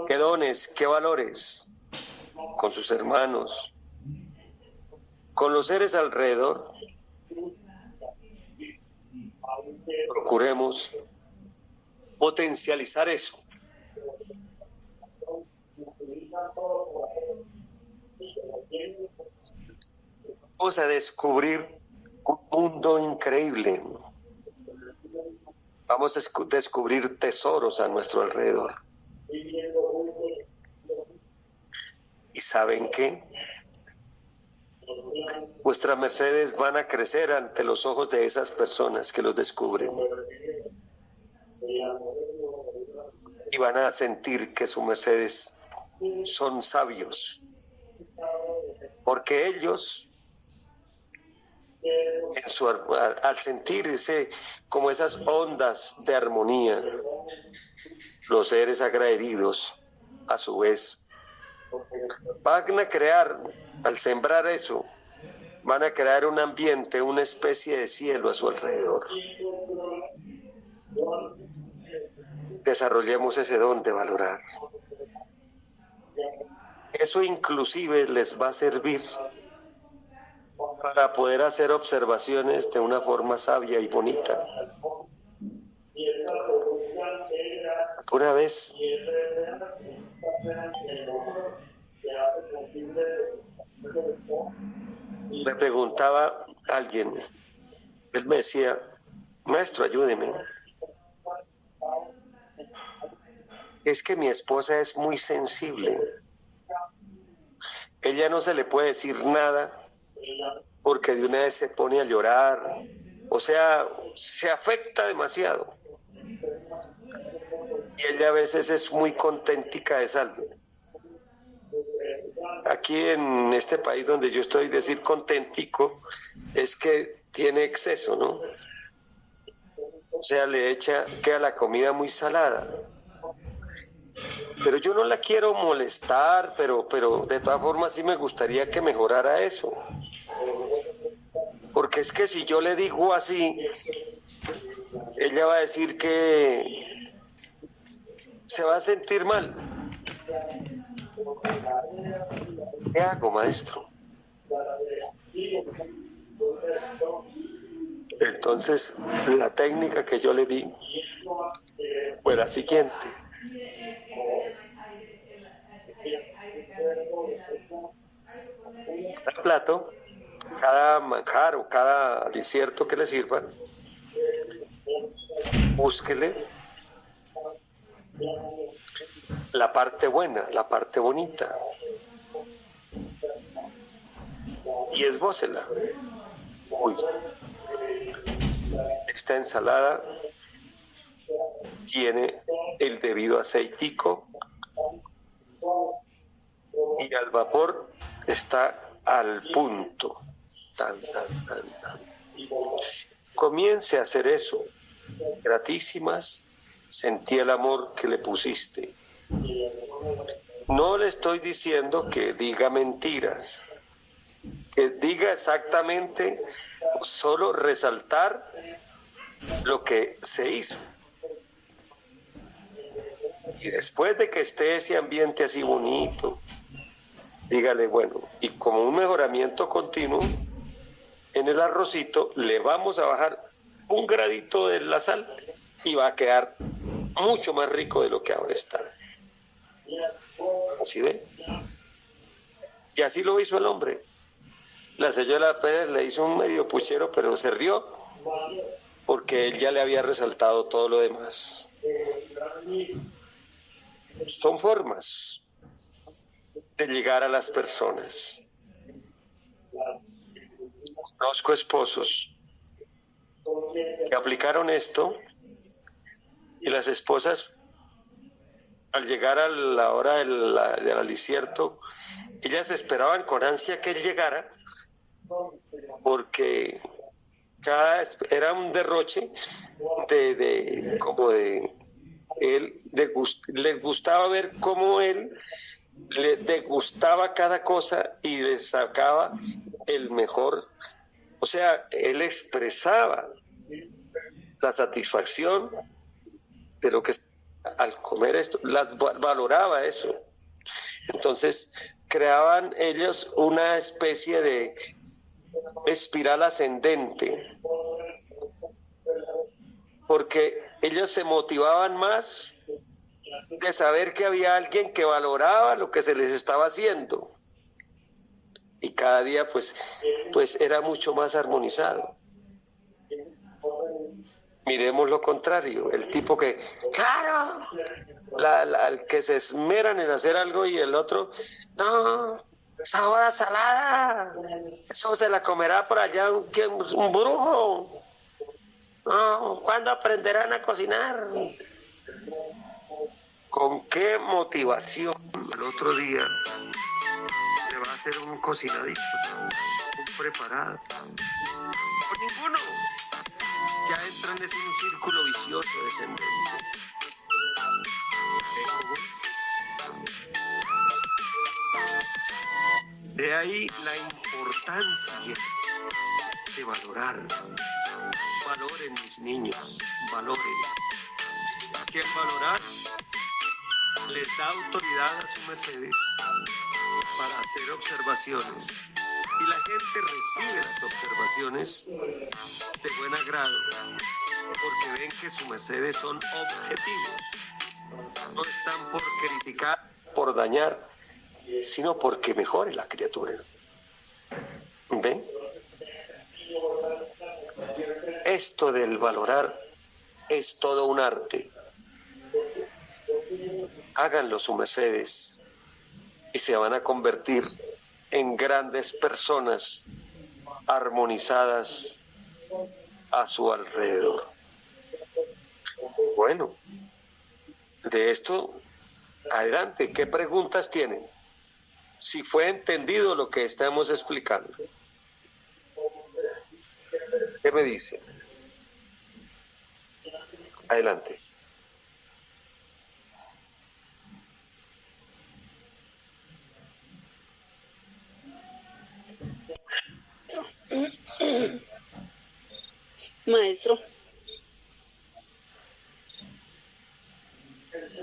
¿Qué dones, qué valores? Con sus hermanos, con los seres alrededor. Procuremos potencializar eso. Vamos a descubrir un mundo increíble. Vamos a descubrir tesoros a nuestro alrededor. ¿saben qué? Vuestras mercedes van a crecer ante los ojos de esas personas que los descubren. Y van a sentir que sus mercedes son sabios. Porque ellos, al sentir como esas ondas de armonía, los seres agradecidos, a su vez, van a crear, al sembrar eso, van a crear un ambiente, una especie de cielo a su alrededor. Desarrollemos ese don de valorar. Eso inclusive les va a servir para poder hacer observaciones de una forma sabia y bonita. Una vez me preguntaba alguien, él me decía, maestro, ayúdeme. Es que mi esposa es muy sensible. Ella no se le puede decir nada porque de una vez se pone a llorar, o sea, se afecta demasiado. Y ella a veces es muy contentica de saldo. Aquí en este país donde yo estoy, decir contentico es que tiene exceso, ¿no? O sea, queda la comida muy salada. Pero yo no la quiero molestar, pero de todas formas sí me gustaría que mejorara eso. Porque es que si yo le digo así, ella va a decir que se va a sentir mal. ¿Qué hago, maestro? Entonces, la técnica que yo le di fue la siguiente. Cada plato, cada manjar o cada desierto que le sirvan, búsquele la parte buena, la parte bonita, y esbócela. Uy, esta ensalada tiene el debido aceitico y al vapor está al punto. Tan. Comience a hacer eso. Gratísimas, sentí el amor que le pusiste. No le estoy diciendo que diga mentiras, que diga exactamente, solo resaltar lo que se hizo. Y después de que esté ese ambiente así bonito, dígale, bueno, y como un mejoramiento continuo, en el arrocito le vamos a bajar un gradito de la sal y va a quedar mucho más rico de lo que ahora está. ¿Sí ven? Y así lo hizo el hombre. La señora Pérez le hizo un medio puchero, pero se rió porque él ya le había resaltado todo lo demás. Son formas de llegar a las personas. Conozco esposos que aplicaron esto y las esposas, al llegar a la hora del alicierto, ellas esperaban con ansia que él llegara porque era un derroche les gustaba ver cómo él le degustaba cada cosa y le sacaba el mejor. O sea, él expresaba la satisfacción de lo que al comer esto, valoraba eso. Entonces creaban ellos una especie de espiral ascendente, porque ellos se motivaban más de saber que había alguien que valoraba lo que se les estaba haciendo, y cada día pues era mucho más armonizado. Miremos lo contrario, el tipo que, claro, el que se esmeran en hacer algo y el otro, no, esa boda salada, eso se la comerá por allá un brujo. No, ¿cuándo aprenderán a cocinar? ¿Con qué motivación el otro día le va a hacer un cocinadito, un preparado? Por ninguno. Ya entran en un círculo vicioso descendente. De ahí la importancia de valorar. Valoren, mis niños, valoren. Que el valorar les da autoridad a sus mercedes para hacer observaciones. Y la gente recibe las observaciones de buen agrado, porque ven que sus mercedes son objetivos. No están por criticar, por dañar, sino porque mejore la criatura. ¿Ven? Esto del valorar es todo un arte. Háganlo sus mercedes y se van a convertir en grandes personas armonizadas a su alrededor. Bueno, de esto, adelante, ¿qué preguntas tienen? Si fue entendido lo que estamos explicando. ¿Qué me dicen? Adelante. Maestro.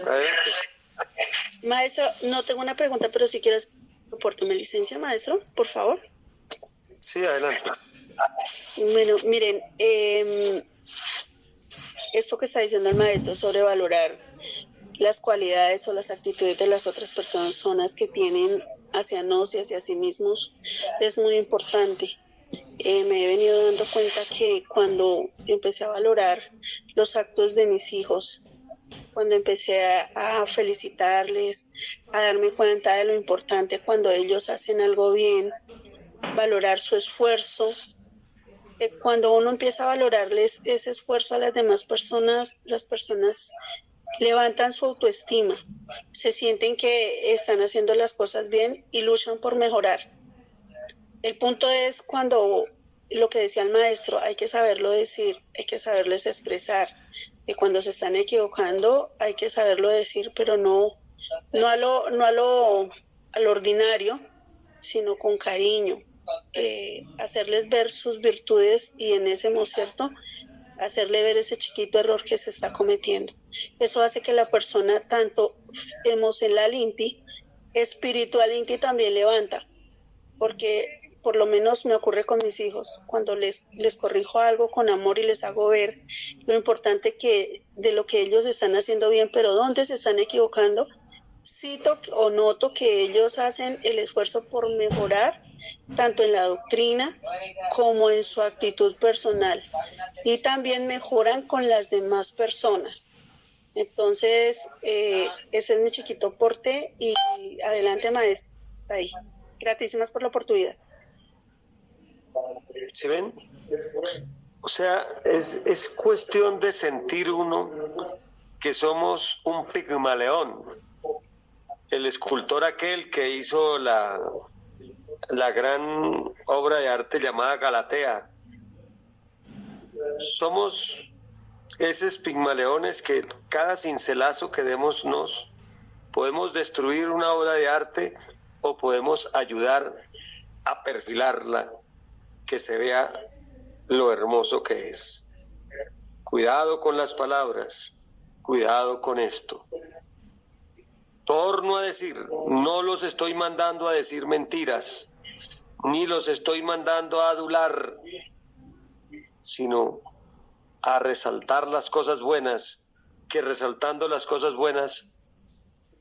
Adelante. Maestro, no tengo una pregunta, pero si quieres, apórteme licencia, maestro, por favor. Sí, adelante. Bueno, miren, esto que está diciendo el maestro sobre valorar las cualidades o las actitudes de las otras personas que tienen hacia nos y hacia sí mismos es muy importante. Me he venido dando cuenta que cuando empecé a valorar los actos de mis hijos, cuando empecé a felicitarles, a darme cuenta de lo importante cuando ellos hacen algo bien, valorar su esfuerzo. Cuando uno empieza a valorarles ese esfuerzo a las demás personas, las personas levantan su autoestima, se sienten que están haciendo las cosas bien y luchan por mejorar. El punto es cuando, lo que decía el maestro, hay que saberlo decir, hay que saberles expresar. Y cuando se están equivocando, hay que saberlo decir, pero no a lo ordinario, sino con cariño. Hacerles ver sus virtudes y en ese ¿cierto? Hacerle ver ese chiquito error que se está cometiendo. Eso hace que la persona, tanto emocional inti, espiritual inti, también levanta, porque por lo menos me ocurre con mis hijos, cuando les corrijo algo con amor y les hago ver lo importante que de lo que ellos están haciendo bien, pero dónde se están equivocando, cito o noto que ellos hacen el esfuerzo por mejorar, tanto en la doctrina como en su actitud personal, y también mejoran con las demás personas. Entonces, ese es mi chiquito aporte y adelante, maestra. Ahí. Gratísimas por la oportunidad. ¿Se ven? O sea, es cuestión de sentir uno que somos un pigmaleón. El escultor aquel que hizo la gran obra de arte llamada Galatea. Somos esos pigmaleones que cada cincelazo que demos podemos destruir una obra de arte o podemos ayudar a perfilarla, que se vea lo hermoso que es. Cuidado con las palabras, cuidado con esto. Torno a decir, no los estoy mandando a decir mentiras, ni los estoy mandando a adular, sino a resaltar las cosas buenas, que resaltando las cosas buenas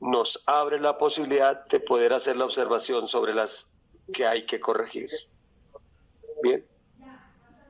nos abre la posibilidad de poder hacer la observación sobre las que hay que corregir. Bien.